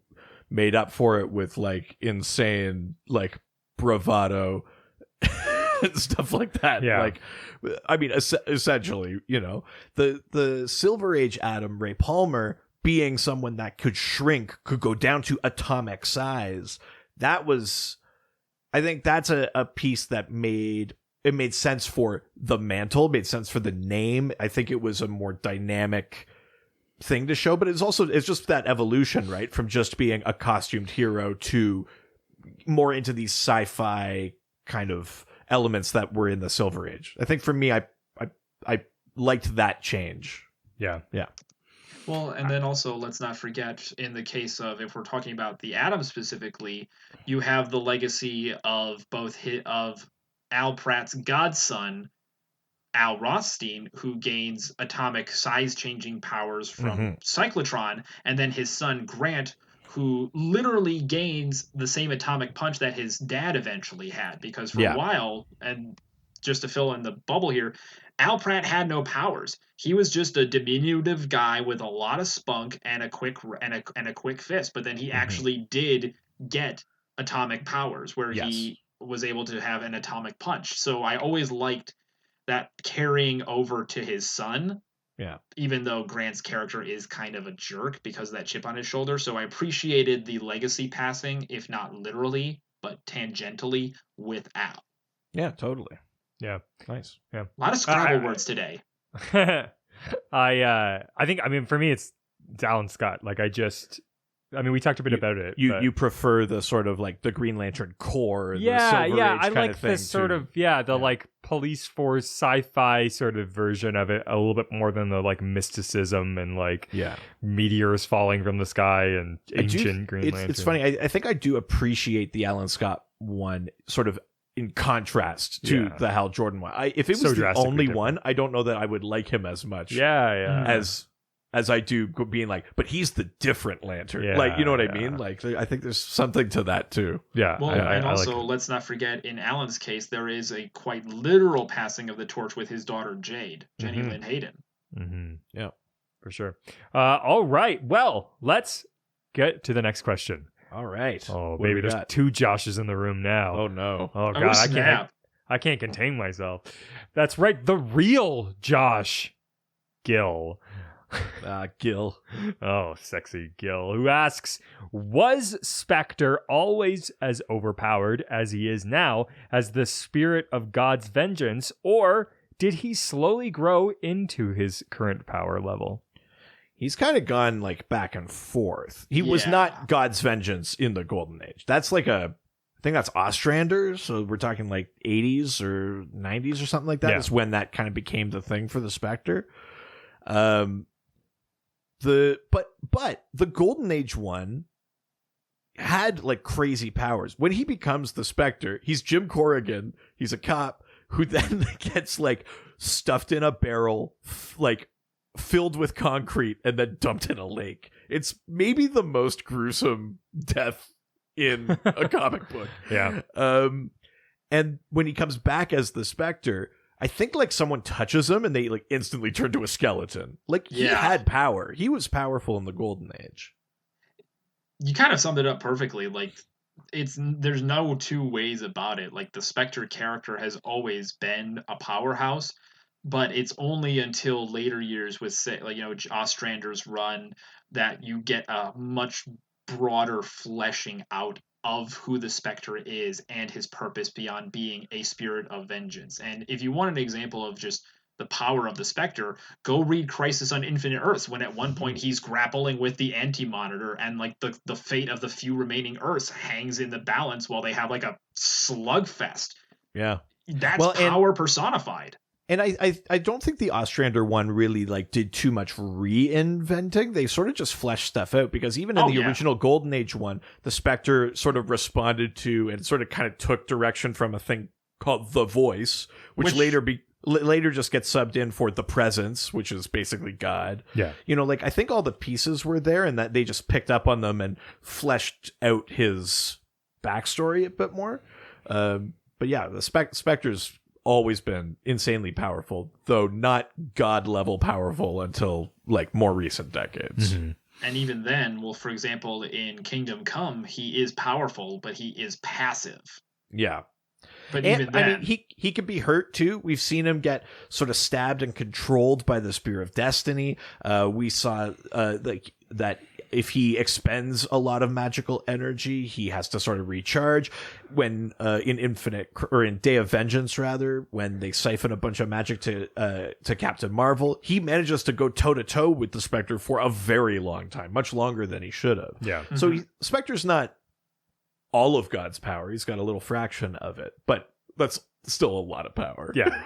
made up for it with like insane like bravado and stuff like that. Yeah. Like, I mean, essentially, the Silver Age Atom, Ray Palmer, being someone that could shrink, could go down to atomic size. That was, I think that's a piece that made sense for the mantle, made sense for the name. I think it was a more dynamic thing to show, but it's just that evolution, right? From just being a costumed hero to more into these sci-fi kind of elements that were in the Silver Age. I think for me, I liked that change. Yeah. Well, and then also let's not forget, in the case of, if we're talking about the Atom specifically, you have the legacy of of Al Pratt's godson, Al Rothstein, who gains atomic size-changing powers from cyclotron, and then his son Grant, who literally gains the same atomic punch that his dad eventually had, because for a while, and just to fill in the bubble here, Al Pratt had no powers. He was just a diminutive guy with a lot of spunk and a quick fist. But then he actually did get atomic powers, where he was able to have an atomic punch. So I always liked that carrying over to his son. Yeah. Even though Grant's character is kind of a jerk because of that chip on his shoulder. So I appreciated the legacy passing, if not literally, but tangentially, with Al. Yeah, totally. Yeah. Nice. Yeah. A lot of Scrabble words today. I think, for me, it's Alan Scott. Like, we talked a bit about it. You prefer the sort of like the Green Lantern core. And the Silver Age I kind like of thing this sort too. of, like police force sci-fi sort of version of it a little bit more than the like mysticism and like meteors falling from the sky and ancient Green Lantern. It's funny. I think I do appreciate the Alan Scott one sort of in contrast to the Hal Jordan one. If it was the only one, I don't know that I would like him as much. As I do being like, but he's the different Lantern. Yeah, like, you know what I mean? Like, I think there's something to that too. Yeah. Well, and also, let's not forget, in Alan's case, there is a quite literal passing of the torch with his daughter Jade, Jenny Lynn Hayden. Mm-hmm. Yeah, for sure. All right. Well, let's get to the next question. All right. Oh, baby, there's two Joshes in the room now. Oh, no. Oh, God. I can't contain myself. That's right. The real Josh Gill. Gill. Oh, sexy Gill. Who asks, was Spectre always as overpowered as he is now as the spirit of God's vengeance, or did he slowly grow into his current power level? He's kind of gone like back and forth. He was not God's vengeance in the Golden Age. That's like I think that's Ostrander. So we're talking like 80s or 90s or something like that. That's when that kind of became the thing for the Spectre. But the Golden Age one had like crazy powers. When he becomes the Spectre, he's Jim Corrigan. He's a cop who then gets like stuffed in a barrel, like filled with concrete and then dumped in a lake. It's maybe the most gruesome death in a comic book. Yeah. And when he comes back as the Spectre, I think like someone touches him and they like instantly turn to a skeleton. Like he had power. He was powerful in the Golden Age. You kind of summed it up perfectly. Like there's no two ways about it. Like the Spectre character has always been a powerhouse, but it's only until later years with, say, like, Ostrander's run that you get a much broader fleshing out of who the Spectre is and his purpose beyond being a spirit of vengeance. And if you want an example of just the power of the Spectre, go read Crisis on Infinite Earths, when at one point he's grappling with the Anti-Monitor and like the fate of the few remaining Earths hangs in the balance while they have like a slugfest. Yeah. That's power personified. And I don't think the Ostrander one really like did too much reinventing. They sort of just fleshed stuff out, because even in the original Golden Age one, the Spectre sort of responded to and sort of kind of took direction from a thing called the Voice, which later just gets subbed in for the Presence, which is basically God. Yeah. Like I think all the pieces were there and that they just picked up on them and fleshed out his backstory a bit more. But yeah, the Spectre's always been insanely powerful, though not God level powerful until like more recent decades. Mm-hmm. And even then, well, for example, in Kingdom Come, he is powerful, but he is passive. Yeah. But even then, I mean, he can be hurt too. We've seen him get sort of stabbed and controlled by the Spear of Destiny. We saw that if he expends a lot of magical energy, he has to sort of recharge. When in Day of Vengeance, rather, when they siphon a bunch of magic to Captain Marvel, he manages to go toe to toe with the Spectre for a very long time, much longer than he should have. Yeah. So Spectre's not all of God's power. He's got a little fraction of it, but that's still a lot of power. Yeah.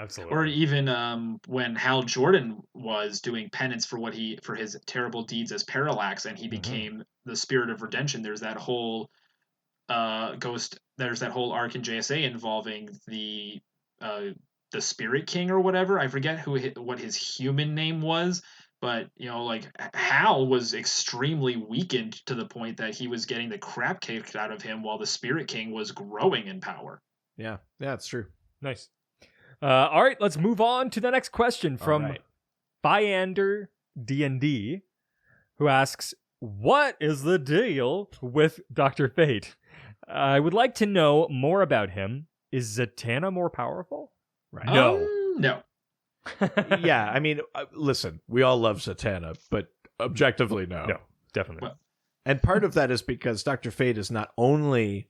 Absolutely. Or even when Hal Jordan was doing penance for his terrible deeds as Parallax, and he became the Spirit of Redemption. There's that whole There's that whole arc in JSA involving the Spirit King or whatever. I forget what his human name was. But, like, Hal was extremely weakened to the point that he was getting the crap kicked out of him while the Spirit King was growing in power. Yeah, it's true. Nice. All right, let's move on to the next question from Byander D&D, who asks, what is the deal with Dr. Fate? I would like to know more about him. Is Zatanna more powerful? Right. No. Yeah, I mean, listen, we all love Zatanna, but objectively, no. No, definitely. Well, and part of that is because Dr. Fate is not only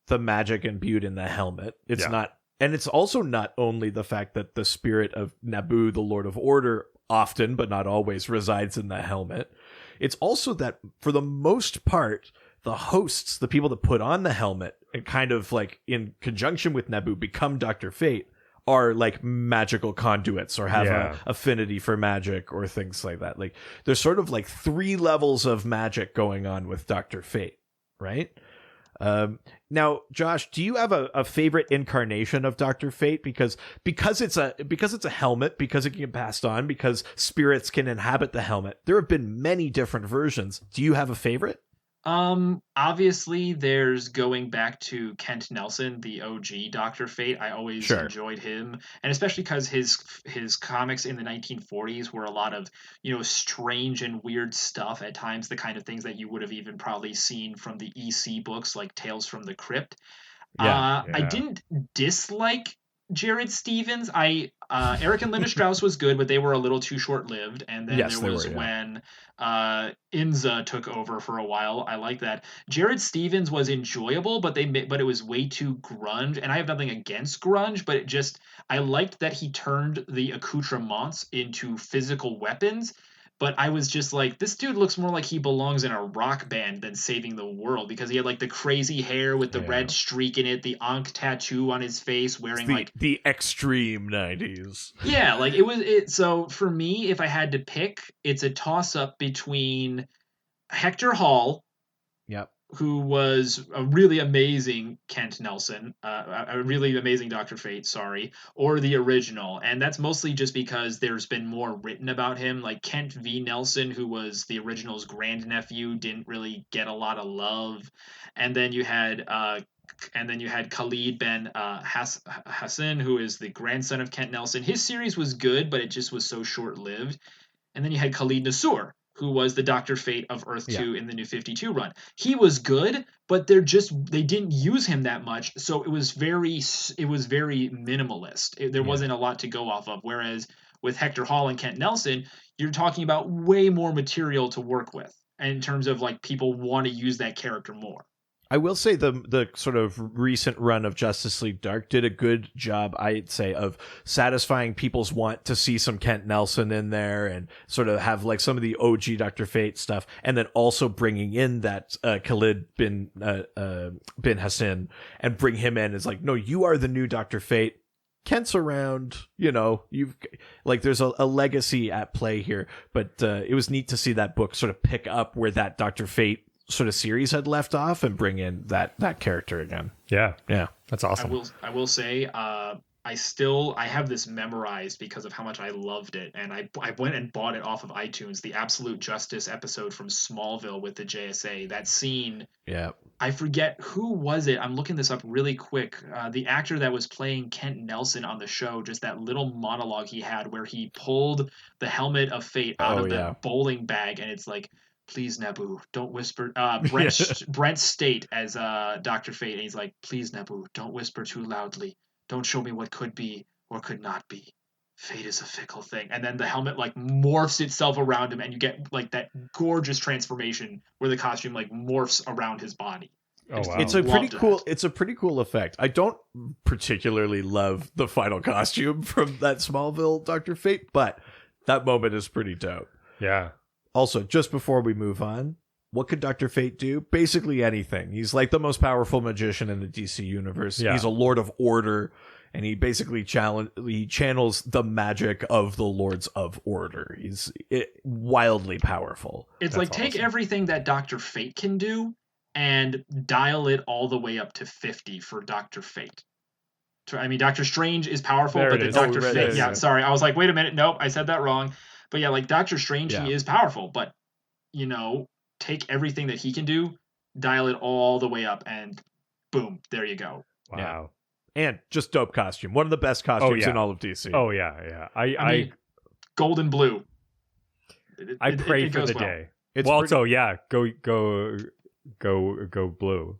the magic imbued in the helmet, it's also not only the fact that the spirit of Naboo, the Lord of Order, often, but not always, resides in the helmet. It's also that, for the most part, the hosts, the people that put on the helmet, and kind of like in conjunction with Naboo, become Dr. Fate, are like magical conduits or have an affinity for magic or things like that. Like there's sort of like 3 levels of magic going on with Dr. Fate, right? Now, Josh, do you have a favorite incarnation of Dr. Fate? Because it's a helmet, because it can get passed on, because spirits can inhabit the helmet. There have been many different versions. Do you have a favorite? Obviously there's going back to Kent Nelson, the OG Dr. Fate. I always enjoyed him, and especially because his comics in the 1940s were a lot of, strange and weird stuff at times, the kind of things that you would have even probably seen from the EC books like Tales from the Crypt. I didn't dislike Jared Stevens. Eric and Linda Strauss was good, but they were a little too short-lived. And then when Inza took over for a while. I like that. Jared Stevens was enjoyable, but it was way too grunge. And I have nothing against grunge, but I liked that he turned the accoutrements into physical weapons. But I was just like, this dude looks more like he belongs in a rock band than saving the world, because he had like the crazy hair with the red streak in it, the Ankh tattoo on his face, wearing the extreme 90s. Yeah, like so for me, if I had to pick, it's a toss up between Hector Hall, who was a really amazing Kent Nelson, a really amazing Dr. Fate, or the original. And that's mostly just because there's been more written about him. Like Kent V. Nelson, who was the original's grandnephew, didn't really get a lot of love. And then you had Khalid Ben Hassan, who is the grandson of Kent Nelson. His series was good, but it just was so short-lived. And then you had Khalid Nassour, who was the Dr. Fate of Earth 2 in the New 52 run. He was good, but they didn't use him that much, so it was very minimalist. There wasn't a lot to go off of. Whereas with Hector Hall and Kent Nelson, you're talking about way more material to work with, and in terms of like people want to use that character more. I will say the sort of recent run of Justice League Dark did a good job, I'd say, of satisfying people's want to see some Kent Nelson in there and sort of have like some of the OG Dr. Fate stuff, and then also bringing in that Khalid bin Hassan and bring him in as like, no, you are the new Dr. Fate. Kent's around, you've like there's a legacy at play here, but it was neat to see that book sort of pick up where that Dr. Fate sort of series had left off and bring in that character again. Yeah, that's awesome. I will say I have this memorized because of how much I loved it, and I went and bought it off of iTunes, the Absolute Justice episode from Smallville with the JSA. That scene, I forget who was it. I'm looking this up really quick. The actor that was playing Kent Nelson on the show, just that little monologue he had where he pulled the helmet of fate out of that bowling bag, and it's like, please, Naboo, don't whisper. Brent State as Dr. Fate, and he's like, please, Naboo, don't whisper too loudly. Don't show me what could be or could not be. Fate is a fickle thing. And then the helmet like morphs itself around him, and you get like that gorgeous transformation where the costume like morphs around his body. Oh wow! It's a pretty cool. It's a pretty cool effect. I don't particularly love the final costume from that Smallville Dr. Fate, but that moment is pretty dope. Yeah. Also, just before we move on, what could Dr. Fate do? Basically anything. He's like the most powerful magician in the DC universe. Yeah. He's a Lord of Order, and he basically channels the magic of the Lords of Order. He's wildly powerful. It's like awesome. Take everything that Dr. Fate can do and dial it all the way up to 50 for Dr. Fate. I mean, Doctor Strange is powerful, but the Dr. Fate... Yeah, sorry. I was like, wait a minute. Nope, I said that wrong. But yeah, like Doctor Strange, he is powerful. But, you know, take everything that he can do, dial it all the way up, and boom, there you go. Wow. Yeah. And just dope costume. One of the best costumes in all of DC. Oh, yeah. I mean, gold and blue. I pray for the day. It's also, Go blue.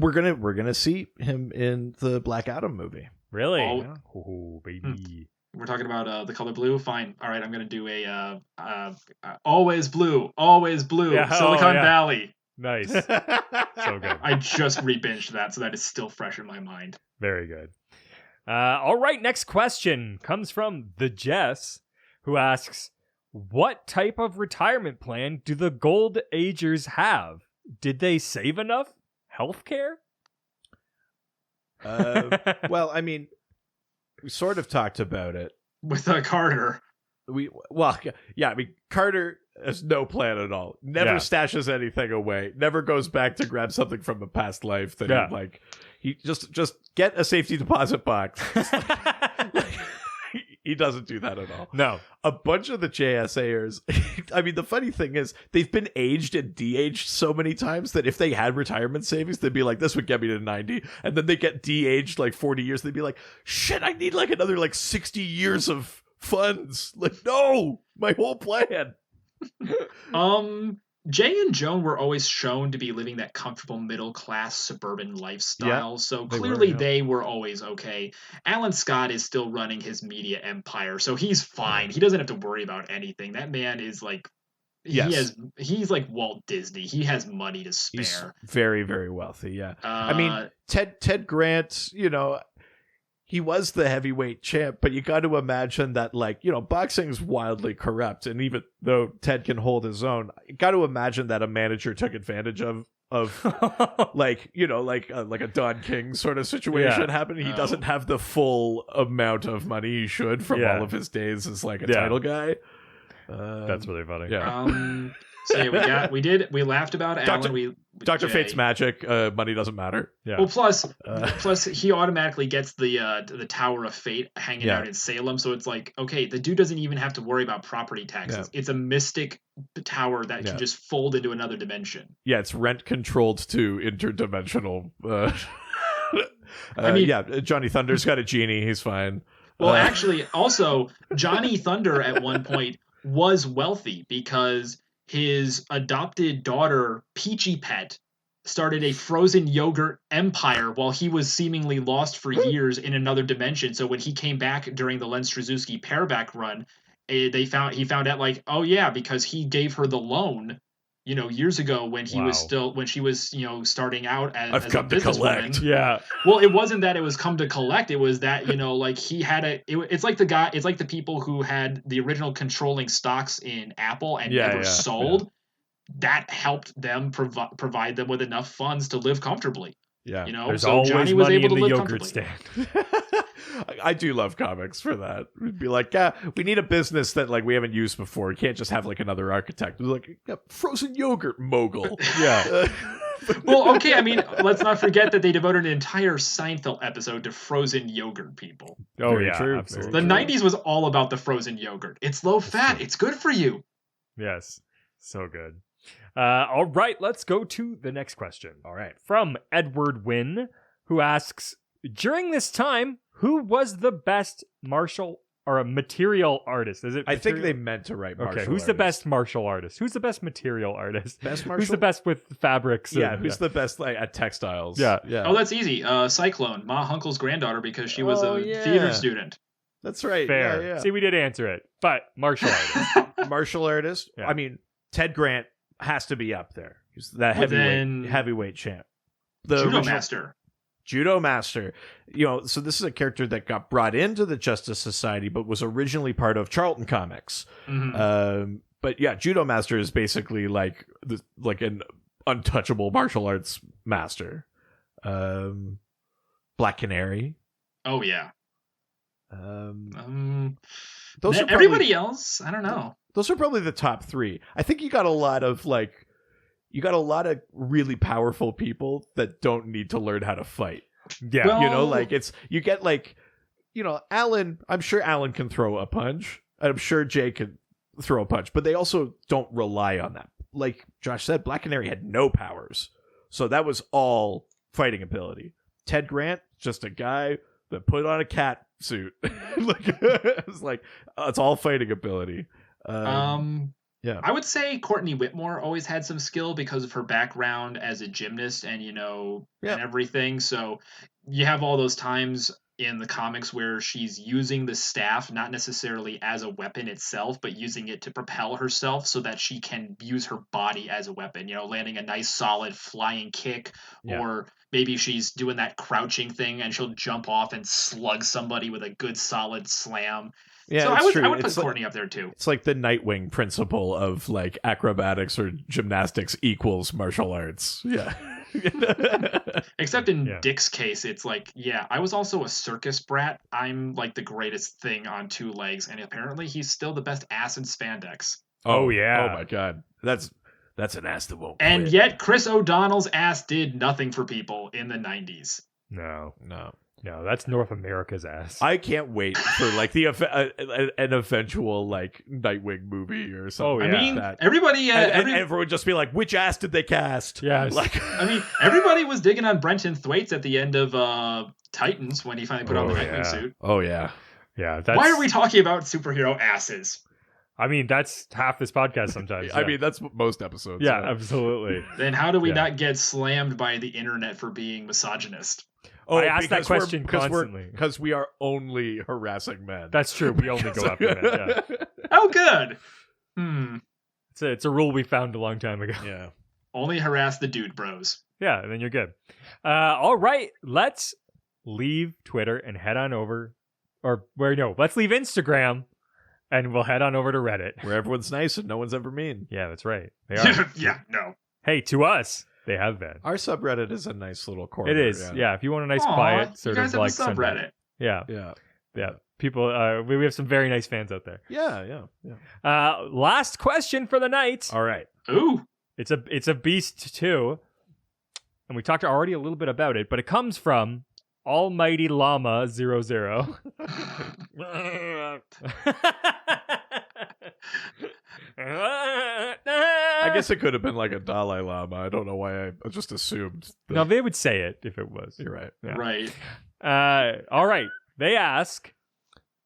We're gonna see him in the Black Adam movie. Really? Oh baby. We're talking about the color blue. Fine. All right. I'm gonna do a always blue, Silicon Valley. Nice. So good. I just re-binged that, so that is still fresh in my mind. Very good. All right. Next question comes from the Jess, who asks, what type of retirement plan do the Gold Agers have? Did they save enough? Healthcare? Well, I mean, we sort of talked about it with Carter. I mean, Carter has no plan at all. Never stashes anything away. Never goes back to grab something from a past life that he just get a safety deposit box. He doesn't do that at all. No. A bunch of the JSAers, I mean, the funny thing is, they've been aged and de-aged so many times that if they had retirement savings, they'd be like, this would get me to 90. And then they get de-aged like 40 years. They'd be like, shit, I need like another like 60 years of funds. Like, no, my whole plan. Jay and Joan were always shown to be living that comfortable middle-class suburban lifestyle, so clearly they were always okay. Alan Scott is still running his media empire, so he's fine. He doesn't have to worry about anything. That man is like, he's like Walt Disney. He has money to spare. He's very, very wealthy, I mean, Ted Grant, you know, he was the heavyweight champ, but you got to imagine that, like, you know, boxing's wildly corrupt, and even though Ted can hold his own, you got to imagine that a manager took advantage of like, you know, like a Don King sort of situation happening. He doesn't have the full amount of money he should from all of his days as like a title guy. That's really funny. So we laughed about Alan. Dr. Fate's magic. Money doesn't matter. Yeah. Well, plus he automatically gets the Tower of Fate hanging out in Salem. So it's like, okay, the dude doesn't even have to worry about property taxes. Yeah. It's a mystic tower that can just fold into another dimension. Yeah, it's rent controlled to interdimensional. Johnny Thunder's got a genie. He's fine. Well, actually, also Johnny Thunder at one point was wealthy because his adopted daughter, Peachy Pet, started a frozen yogurt empire while he was seemingly lost for years in another dimension. So when he came back during the Len Straczewski pareback run, he found out like, oh yeah, because he gave her the loan, you know, years ago when he was when she was, you know, starting out as a businesswoman. Yeah. Well, it wasn't that it was come to collect. It was that, you know, like he had it's like the people who had the original controlling stocks in Apple and never sold. Yeah. That helped them provide them with enough funds to live comfortably. Yeah. You know, there's so always Johnny was money able in to the live yogurt comfortably. stand. I do love comics for that. We'd be like, we need a business that like we haven't used before. We can't just have like another architect. We're like, frozen yogurt mogul. Yeah. Well, okay. I mean, let's not forget that they devoted an entire Seinfeld episode to frozen yogurt people. Oh, Very yeah, true. absolutely. The 90s was all about the frozen yogurt. It's low fat. It's good for you. Yes. So good. All right. Let's go to the next question. All right. From Edward Wynn, who asks, during this time, who was the best martial or a material artist? Is it? I think material? they meant to write martial Okay, who's artist. the best martial artist? Who's the best material artist? Best martial? Who's the best with fabrics? Yeah, who's the best like at textiles? Yeah. Oh, that's easy. Cyclone, Ma Hunkle's granddaughter, because she was a theater student. That's right. Fair. Yeah. See, we did answer it, but martial artist. Martial artist. Yeah. I mean, Ted Grant has to be up there. He's that heavyweight champ. The Judo original master. Judo master. You know, so this is a character that got brought into the Justice Society, but was originally part of Charlton Comics. Mm-hmm. But yeah, Judo master is basically like an untouchable martial arts master. Black Canary. Oh yeah. Those are everybody else. I don't know. Those are probably the top 3. I think you got a lot of really powerful people that don't need to learn how to fight. Yeah. Well, You know, like you get like, you know, Alan. I'm sure Alan can throw a punch. I'm sure Jay can throw a punch, but they also don't rely on that. Like Josh said, Black Canary had no powers, so that was all fighting ability. Ted Grant, just a guy that put on a cat suit. It's like it's all fighting ability. Yeah. I would say Courtney Whitmore always had some skill because of her background as a gymnast and, and everything. So you have all those times in the comics where she's using the staff, not necessarily as a weapon itself, but using it to propel herself so that she can use her body as a weapon, landing a nice solid flying kick, or maybe she's doing that crouching thing and she'll jump off and slug somebody with a good solid slam. Yeah, so I would put like, Courtney up there too. It's like the Nightwing principle of like acrobatics or gymnastics equals martial arts. Yeah. Except in Dick's case, it's like, I was also a circus brat. I'm like the greatest thing on 2 legs, and apparently he's still the best ass in spandex. Oh yeah. Oh my god. That's an ass that won't And quit. yet Chris O'Donnell's ass did nothing for people in the 90s. No, that's North America's ass. I can't wait for like an eventual like Nightwing movie or something. Oh, yeah. I mean, like that. everybody, and everyone would just be like, "Which ass did they cast?" Yes. Like, I mean, everybody was digging on Brenton Thwaites at the end of Titans when he finally put on the Nightwing suit. Oh yeah. Yeah. Why are we talking about superhero asses? I mean, that's half this podcast sometimes. I mean, that's most episodes. Yeah, absolutely. Then how do we not get slammed by the internet for being misogynist? Oh, I ask that question constantly. Because we are only harassing men. That's true. We only go after men. Yeah. Oh, good. It's a rule we found a long time ago. Yeah. Only harass the dude bros. Yeah, and then you're good. All right, let's leave Twitter and head on over, let's leave Instagram and we'll head on over to Reddit. Where everyone's nice and no one's ever mean. Yeah, that's right. They are. No. Hey, to us, they have been. Our subreddit is a nice little corner. It is. Yeah, if you want a nice quiet sort you guys of like have a subreddit. Sunday. Yeah. People, we have some very nice fans out there. Yeah. Last question for the night. All right. Ooh. It's a beast too. And we talked already a little bit about it, but it comes from Almighty Llama 00. I guess it could have been like a Dalai Lama. I don't know why I just assumed. No, they would say it if it was. You're right. Yeah. Right. All right. They ask,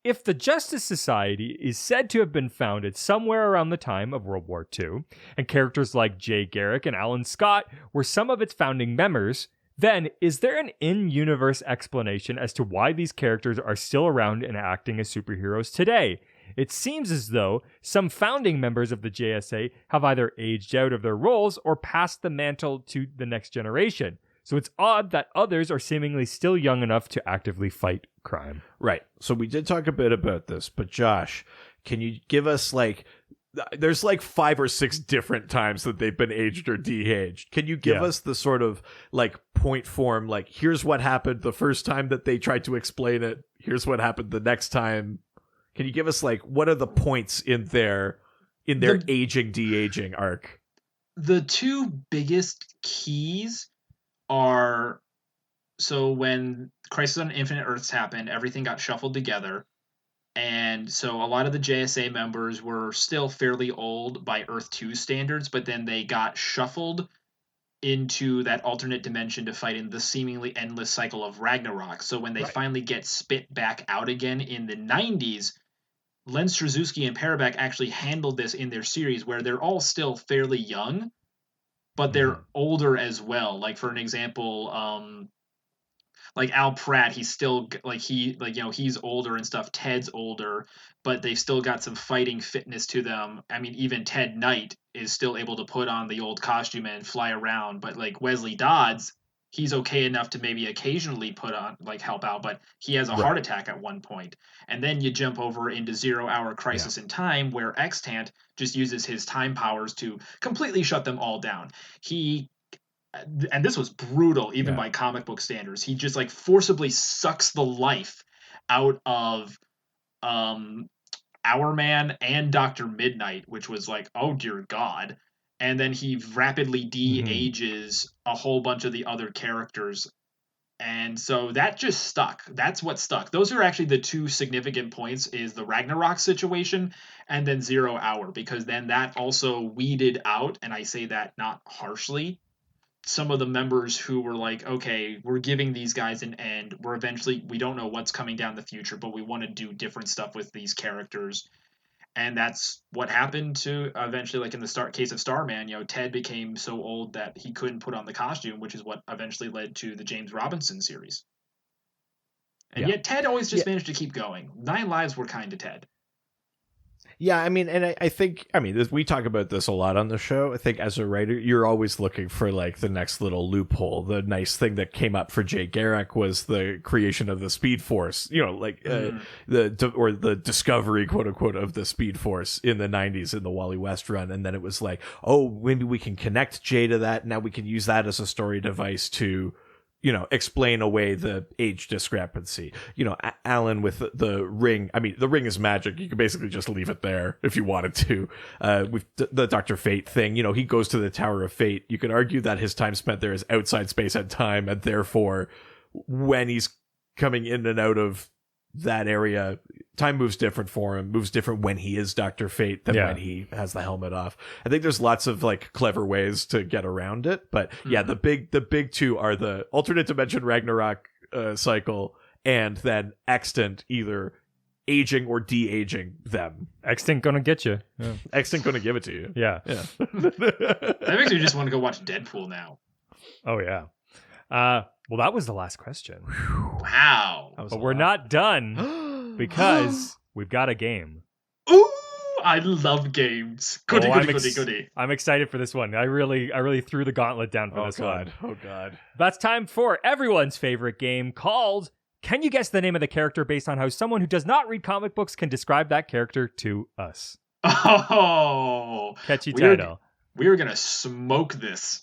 if the Justice Society is said to have been founded somewhere around the time of World War II, and characters like Jay Garrick and Alan Scott were some of its founding members, then is there an in-universe explanation as to why these characters are still around and acting as superheroes today? It seems as though some founding members of the JSA have either aged out of their roles or passed the mantle to the next generation. So it's odd that others are seemingly still young enough to actively fight crime. Right. So we did talk a bit about this, but Josh, can you give us there's 5 or 6 different times that they've been aged or de-aged. Can you give us the sort of point form, here's what happened the first time that they tried to explain it, here's what happened the next time? Can you give us what are the points in their aging, de-aging arc? The 2 biggest keys are, so when Crisis on Infinite Earths happened, everything got shuffled together. And so a lot of the JSA members were still fairly old by Earth 2 standards, but then they got shuffled into that alternate dimension to fight in the seemingly endless cycle of Ragnarok. So when they finally get spit back out again in the 90s, Len Straczynski and Paraback actually handled this in their series where they're all still fairly young, but they're older as well. Like for an example, like Al Pratt, he's still he's older and stuff. Ted's older, but they've still got some fighting fitness to them. I mean, even Ted Knight is still able to put on the old costume and fly around, but like Wesley Dodds, he's okay enough to maybe occasionally put on, like, help out, but he has a heart attack at one point. And then you jump over into 0 Hour Crisis in Time, where Extant just uses his time powers to completely shut them all down. And this was brutal, even by comic book standards. He just like forcibly sucks the life out of Hourman and Dr. Midnight, which was like, oh dear God. And then he rapidly de-ages a whole bunch of the other characters. And so that just stuck. That's what stuck. Those are actually the two significant points, is the Ragnarok situation and then 0 Hour, because then that also weeded out, and I say that not harshly, some of the members who were like, okay, we're giving these guys an end. We don't know what's coming down the future, but we want to do different stuff with these characters. And that's what happened to eventually, like in the case of Starman, Ted became so old that he couldn't put on the costume, which is what eventually led to the James Robinson series. And yet Ted always just managed to keep going. 9 Lives were kind to Ted. Yeah, I mean, and I think, we talk about this a lot on the show. I think as a writer, you're always looking for like the next little loophole. The nice thing that came up for Jay Garrick was the creation of the Speed Force, the discovery, quote unquote, of the Speed Force in the 90s in the Wally West run. And then it was like, oh, maybe we can connect Jay to that. Now we can use that as a story device to, explain away the age discrepancy. Alan with the ring. I mean, the ring is magic. You could basically just leave it there if you wanted to. With the Dr. Fate thing, he goes to the Tower of Fate. You could argue that his time spent there is outside space and time, and therefore, when he's coming in and out of that area, time moves different for him, moves different when he is Dr. Fate than when he has the helmet off. I think there's lots of like clever ways to get around it, but the big two are the alternate dimension Ragnarok cycle, and then Extant either aging or de-aging them. Extant gonna get you. Yeah. Extant gonna give it to you. Yeah. That makes me just want to go watch Deadpool now. Oh yeah. Well, that was the last question. Wow. But we're not done because we've got a game. Ooh, I love games. Goody. I'm excited for this one. I really threw the gauntlet down for this one. Oh God. That's time for everyone's favorite game called Can You Guess the Name of the Character based on how someone who does not read comic books can describe that character to us. Oh. Catchy title. We're going to smoke this.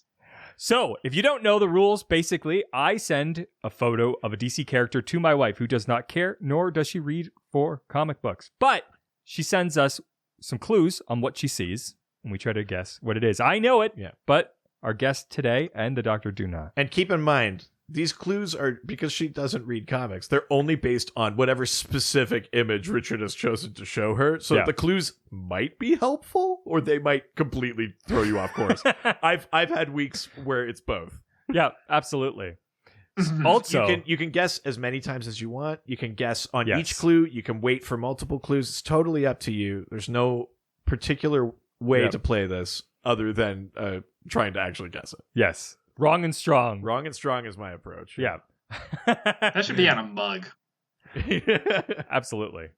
So, if you don't know the rules, basically, I send a photo of a DC character to my wife who does not care, nor does she read for comic books. But she sends us some clues on what she sees, and we try to guess what it is. I know it, but our guest today and the doctor do not. And keep in mind, these clues are, because she doesn't read comics, they're only based on whatever specific image Richard has chosen to show her. So the clues might be helpful, or they might completely throw you off course. I've had weeks where it's both. Yeah, absolutely. Also, you can guess as many times as you want. You can guess on each clue. You can wait for multiple clues. It's totally up to you. There's no particular way to play this other than trying to actually guess it. Yes. Wrong and strong. Wrong and strong is my approach. Yeah. That should be on a mug. Absolutely.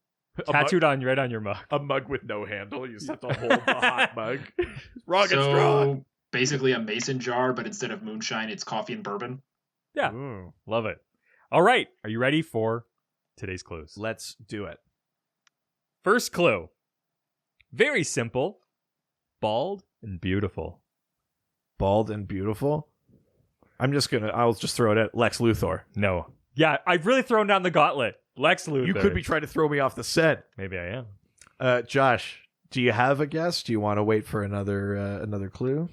Tattooed right on your mug. A mug with no handle. You just have to hold the hot mug. Wrong and strong. Basically a mason jar, but instead of moonshine, it's coffee and bourbon. Yeah. Ooh. Love it. All right. Are you ready for today's clues? Let's do it. First clue. Very simple. Bald and beautiful. Bald and beautiful? I'll just throw it at Lex Luthor. No. Yeah, I've really thrown down the gauntlet. Lex Luthor. You could be trying to throw me off the set. Maybe I am. Josh, do you have a guess? Do you want to wait for another clue?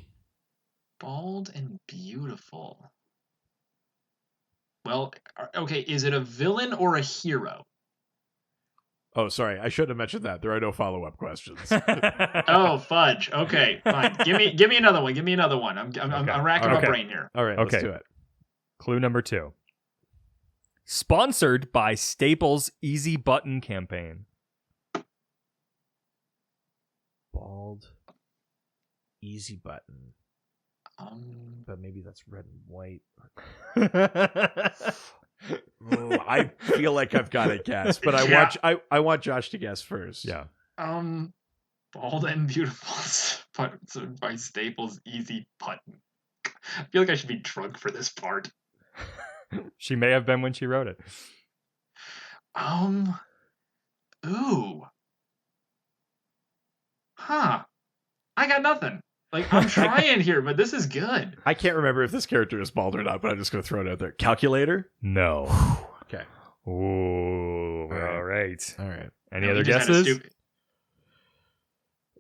Bald and beautiful. Well, okay, is it a villain or a hero? Oh, sorry, I should have mentioned that. There are no follow-up questions. Oh, fudge. Okay, fine. Give me another one. I'm racking my brain here. All right, let's do it. Clue number 2. Sponsored by Staples Easy Button campaign. easy button. But maybe that's red and white. I feel like I've got to guess, but I want Josh to guess first. Yeah. Bald and Beautiful by Staples Easy Button. I feel like I should be drunk for this part. She may have been when she wrote it. Ooh. Huh. I got nothing. Like, I'm trying here, but this is good. I can't remember if this character is bald or not, but I'm just going to throw it out there. Calculator? No. Okay. Ooh. All right. Any other guesses?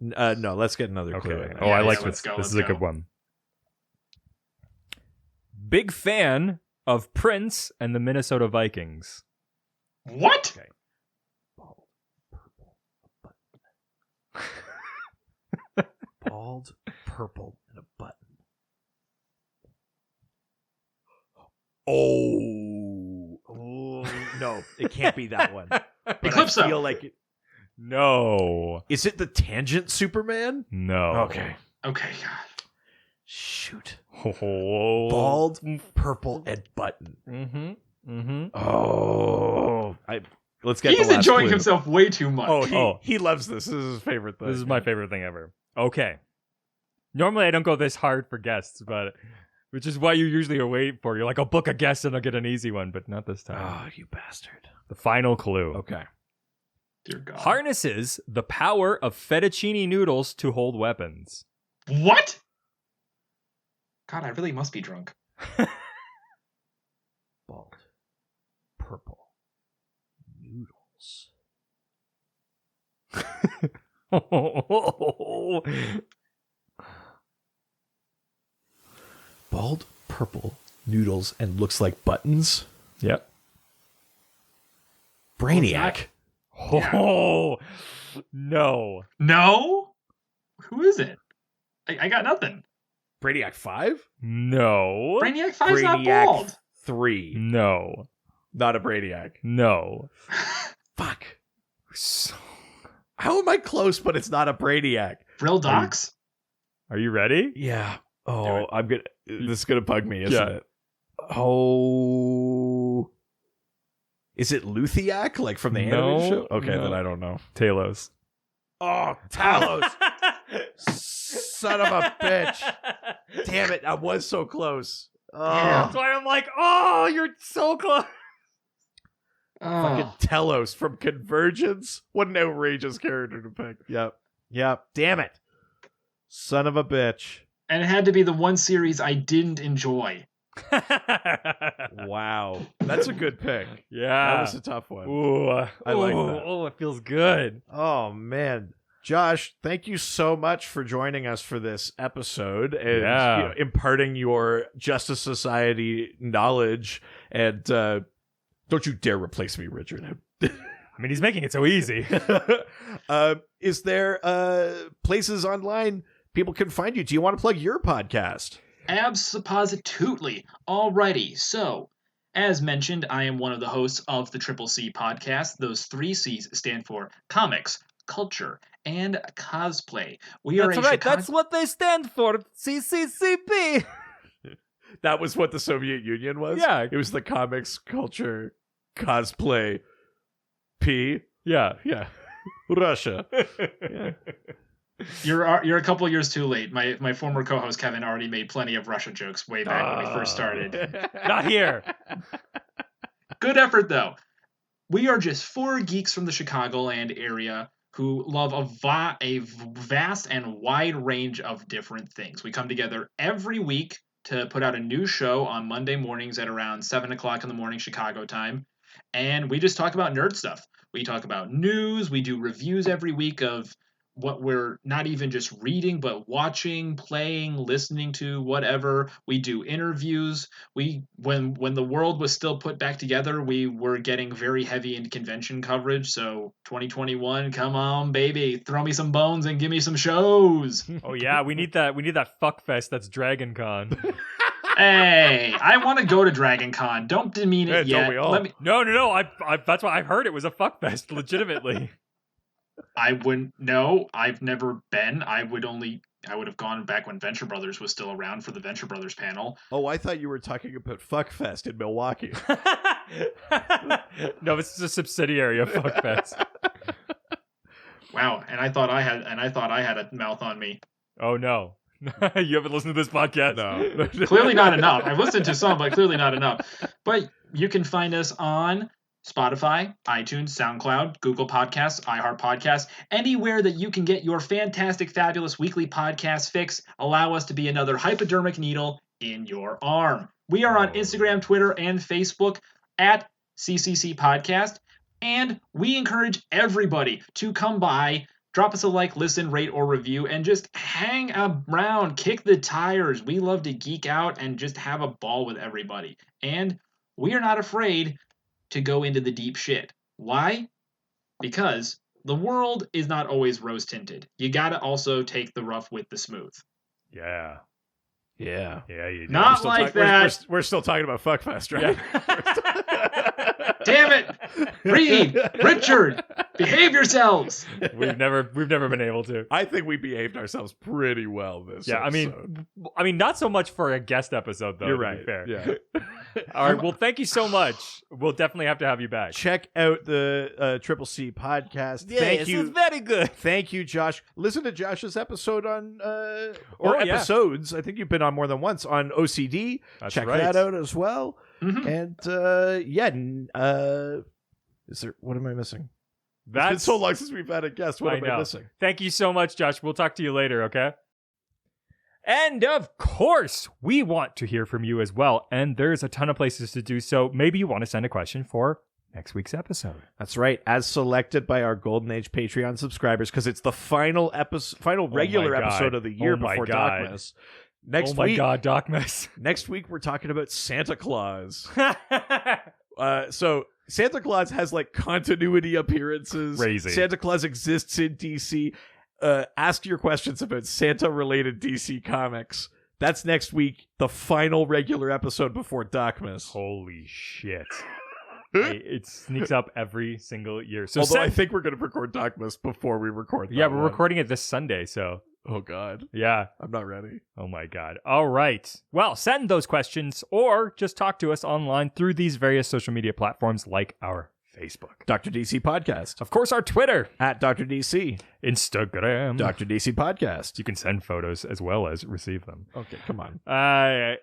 No, let's get another clue. Okay. I like this. This is a good one. Big fan of Prince and the Minnesota Vikings. What? Okay. Bald, purple, button. Bald, purple, and a button. Oh, no, it can't be that one. Eclipso. I feel like it. No. Is it the Tangent Superman? No. Okay. Okay, God. Shoot. Oh. Bald, purple, and button. Oh. Let's get. He's enjoying himself way too much. He loves this. This is his favorite thing. This is my favorite thing ever. Okay. Normally I don't go this hard for guests, but which is why you usually are waiting for. You're like, I'll book a guest and I'll get an easy one, but not this time. Oh, you bastard. The final clue. Okay. Dear God. Harnesses the power of fettuccine noodles to hold weapons. What? God, I really must be drunk. Bald. Purple. Noodles. Bald, purple, noodles, and looks like buttons. Yep. Brainiac. Oh, no. No? Who is it? I got nothing. Brainiac 5? No. Brainiac 5's not bald. 3. No. Not a Brainiac. No. Fuck. How am I close, but it's not a Brainiac? Brill Docs? Are you ready? Yeah. Oh, this is gonna bug me, isn't Yeah. it? Oh. Is it Luthiac, like from the animated show? Okay, no. then I don't know. Talos. Oh, Talos. Son of a bitch. Damn it, I was so close. That's why I'm like, oh, you're so close. Fucking Telos from Convergence. What an outrageous character to pick. Yep. Damn it. Son of a bitch. And it had to be the one series I didn't enjoy. Wow. That's a good pick. Yeah. That was a tough one. Ooh, I like that. Oh, it feels good. Oh, man. Josh, thank you so much for joining us for this episode and imparting your Justice Society knowledge. And don't you dare replace me, Richard. I mean, he's making it so easy. Is there places online people can find you? Do you want to plug your podcast? Abso-positutely. Alrighty, so, as mentioned, I am one of the hosts of the CCC Podcast. Those 3 C's stand for comics, culture, and cosplay. That's right, that's what they stand for, CCCP. That was what the Soviet Union was? Yeah. It was the comics, culture, cosplay, P. Yeah. Russia. Yeah. You're a couple years too late. My former co-host Kevin already made plenty of Russia jokes way back when we first started. Not here. Good effort, though. We are just 4 geeks from the Chicagoland area who love a vast and wide range of different things. We come together every week to put out a new show on Monday mornings at around 7 o'clock in the morning Chicago time. And we just talk about nerd stuff. We talk about news. We do reviews every week of what we're not even just reading, but watching, playing, listening to, whatever. We do interviews. When the world was still put back together, we were getting very heavy into convention coverage. So 2021, come on, baby, throw me some bones and give me some shows. Oh yeah, we need that fuck fest that's Dragon Con. Hey, I want to go to Dragon Con. Don't demean it yet. Don't we all? No. I that's what I've heard. It was a fuck fest, legitimately. I wouldn't know. I've never been. I would only I would have gone back when Venture Brothers was still around for the Venture Brothers panel. Oh, I thought you were talking about Fuckfest in Milwaukee. No, this is a subsidiary of Fuckfest. Wow, and I thought I had a mouth on me. Oh no. You haven't listened to this podcast? No. Clearly not enough. I've listened to some, but clearly not enough. But you can find us on Spotify, iTunes, SoundCloud, Google Podcasts, iHeart Podcasts, anywhere that you can get your fantastic, fabulous weekly podcast fix. Allow us to be another hypodermic needle in your arm. We are on Instagram, Twitter, and Facebook at CCC Podcast. And we encourage everybody to come by, drop us a like, listen, rate, or review, and just hang around, kick the tires. We love to geek out and just have a ball with everybody. And we are not afraid to go into the deep shit. Why? Because the world is not always rose-tinted. You gotta also take the rough with the smooth. Yeah. Yeah. Yeah, you do. Not like that. We're still talking about Fuckfest, right? Yeah. Damn it! Reed, Richard, behave yourselves. We've never been able to. I think we behaved ourselves pretty well this episode. I mean, not so much for a guest episode though. You're to right. Be fair. Yeah. All right. Well, thank you so much. We'll definitely have to have you back. Check out the Triple C podcast. Thank you. It's very good. Thank you, Josh. Listen to Josh's episode on episodes. I think you've been on more than once on OCD. That's Check right. that out as well. Mm-hmm. And is there? What am I missing? It's been so long since we've had a guest. What am I missing? Thank you so much, Josh. We'll talk to you later, okay? And of course, we want to hear from you as well. And there's a ton of places to do so. Maybe you want to send a question for next week's episode. That's right, as selected by our Golden Age Patreon subscribers, because it's the final regular episode of the year before Dogmas. Next week, God, Dogmas. Next week, we're talking about Santa Claus. So Santa Claus has like continuity appearances. Crazy. Santa Claus exists in DC. Ask your questions about Santa-related DC comics. That's next week, the final regular episode before Dogmas. Holy shit. It sneaks up every single year. So Although I think we're going to record Dogmas before we record that we're recording it this Sunday, so... Oh, God. Yeah. I'm not ready. Oh, my God. All right. Well, send those questions or just talk to us online through these various social media platforms like our Facebook. Dr. DC Podcast. Of course, our Twitter. At Dr. DC. Instagram. Dr. DC Podcast. You can send photos as well as receive them. Okay, come on.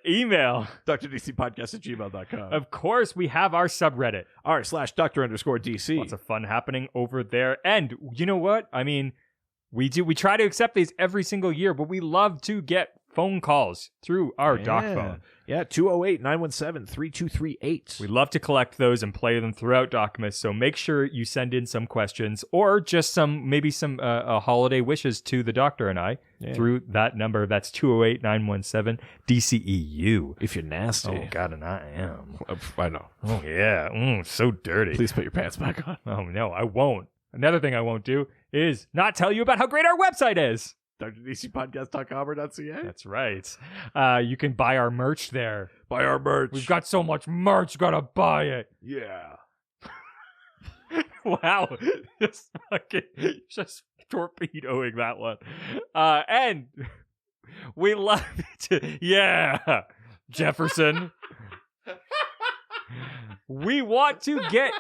Email. DrDCPodcast@gmail.com. Of course, we have our subreddit. r/Dr_DC. Lots of fun happening over there. And you know what? I mean, we try to accept these every single year, but we love to get phone calls through our doc phone. Yeah, 208-917-3238. We love to collect those and play them throughout Docmas, so make sure you send in some questions or just maybe some holiday wishes to the doctor and I through that number. That's 208-917-DCEU. If you're nasty. Oh, God, and I am. I know. Oh, yeah. So dirty. Please put your pants back on. Oh, no, I won't. Another thing I won't do is not tell you about how great our website is. DrDCPodcast.com or .ca. That's right. You can buy our merch there. Buy our merch. We've got so much merch, gotta buy it. Yeah. Wow. Just torpedoing that one. And we love to... Yeah. Jefferson. We want to get...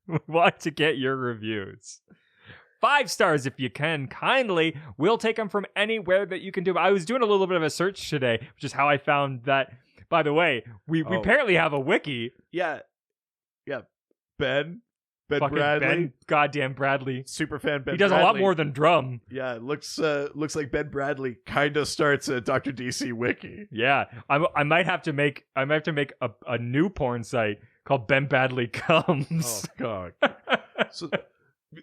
We want to get your reviews. 5 stars if you can, kindly. We'll take them from anywhere that you can do. I was doing a little bit of a search today, which is how I found that. By the way, we apparently have a wiki. Yeah. Ben Fucking Bradley. Ben goddamn Bradley. Super fan Ben Bradley. He does a lot more than drum. Yeah, it looks like Ben Bradley kind of starts a Dr. DC wiki. Yeah. I might have to make a new porn site called Ben Badley Comes. Oh, God. So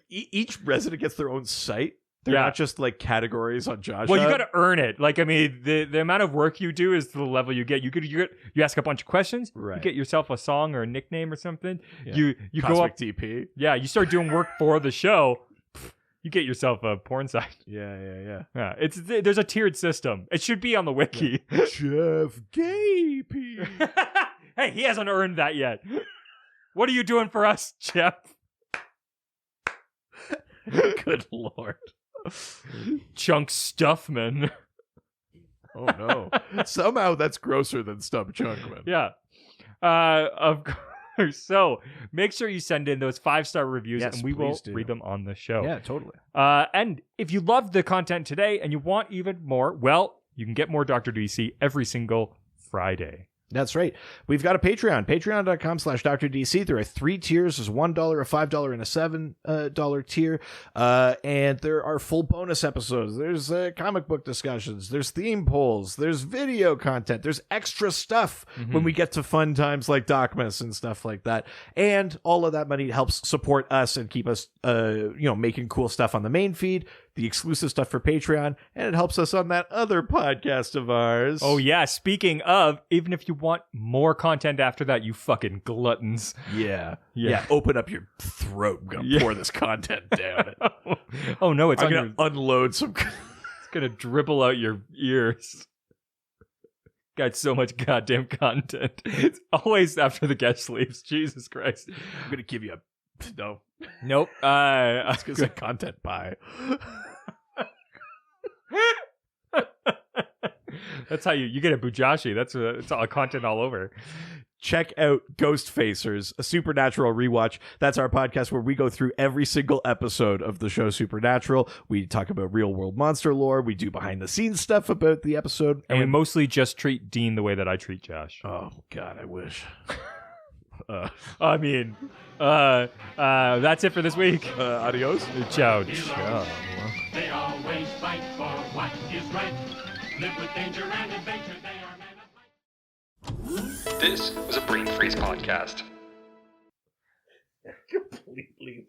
each resident gets their own site. They're Yeah. not just like categories on Josh. Well, you got to earn it. Like, I mean, the amount of work you do is to the level you get. You ask a bunch of questions. Right. You get yourself a song or a nickname or something. Yeah. You Cosmic go up. TP. Yeah, you start doing work for the show. You get yourself a porn site. Yeah. Yeah, there's a tiered system. It should be on the wiki. Jeff Gapey. Hey, he hasn't earned that yet. What are you doing for us, Jeff? Good Lord. Chunk Stuffman. Oh no! Somehow that's grosser than Stub Chunkman. Yeah. Of course. So make sure you send in those 5-star reviews, Yes, and we will please do. read them on the show. Yeah, totally. And if you loved the content today and you want even more, well, you can get more Dr. DC every single Friday. That's right. We've got a Patreon, patreon.com/DrDC. There are 3 tiers. There's $1, a $5, and a $7 tier. And there are full bonus episodes. There's comic book discussions. There's theme polls. There's video content. There's extra stuff when we get to fun times like Docmas and stuff like that. And all of that money helps support us and keep us, making cool stuff on the main feed, the exclusive stuff for Patreon, and it helps us on that other podcast of ours. Oh, yeah. Speaking of, even if you want more content after that, you fucking gluttons. Yeah. Yeah. Open up your throat. I'm going to pour this content down it. Oh, no. It's I'm going to unload some. It's going to dribble out your ears. Got so much goddamn content. It's always after the guest leaves. Jesus Christ. I'm going to give you a. No. Nope. It's because of content pie. That's how you get a bujashi. It's all content all over. Check out Ghost Facers, a Supernatural rewatch. That's our podcast where we go through every single episode of the show Supernatural. We talk about real world monster lore. We do behind the scenes stuff about the episode. And we mostly just treat Dean the way that I treat Josh. Oh, God, I wish. That's it for this week. Adios. Ciao. They always fight for what is right. Live with danger and adventure. They are men of might. This was a Brain Freeze podcast. Completely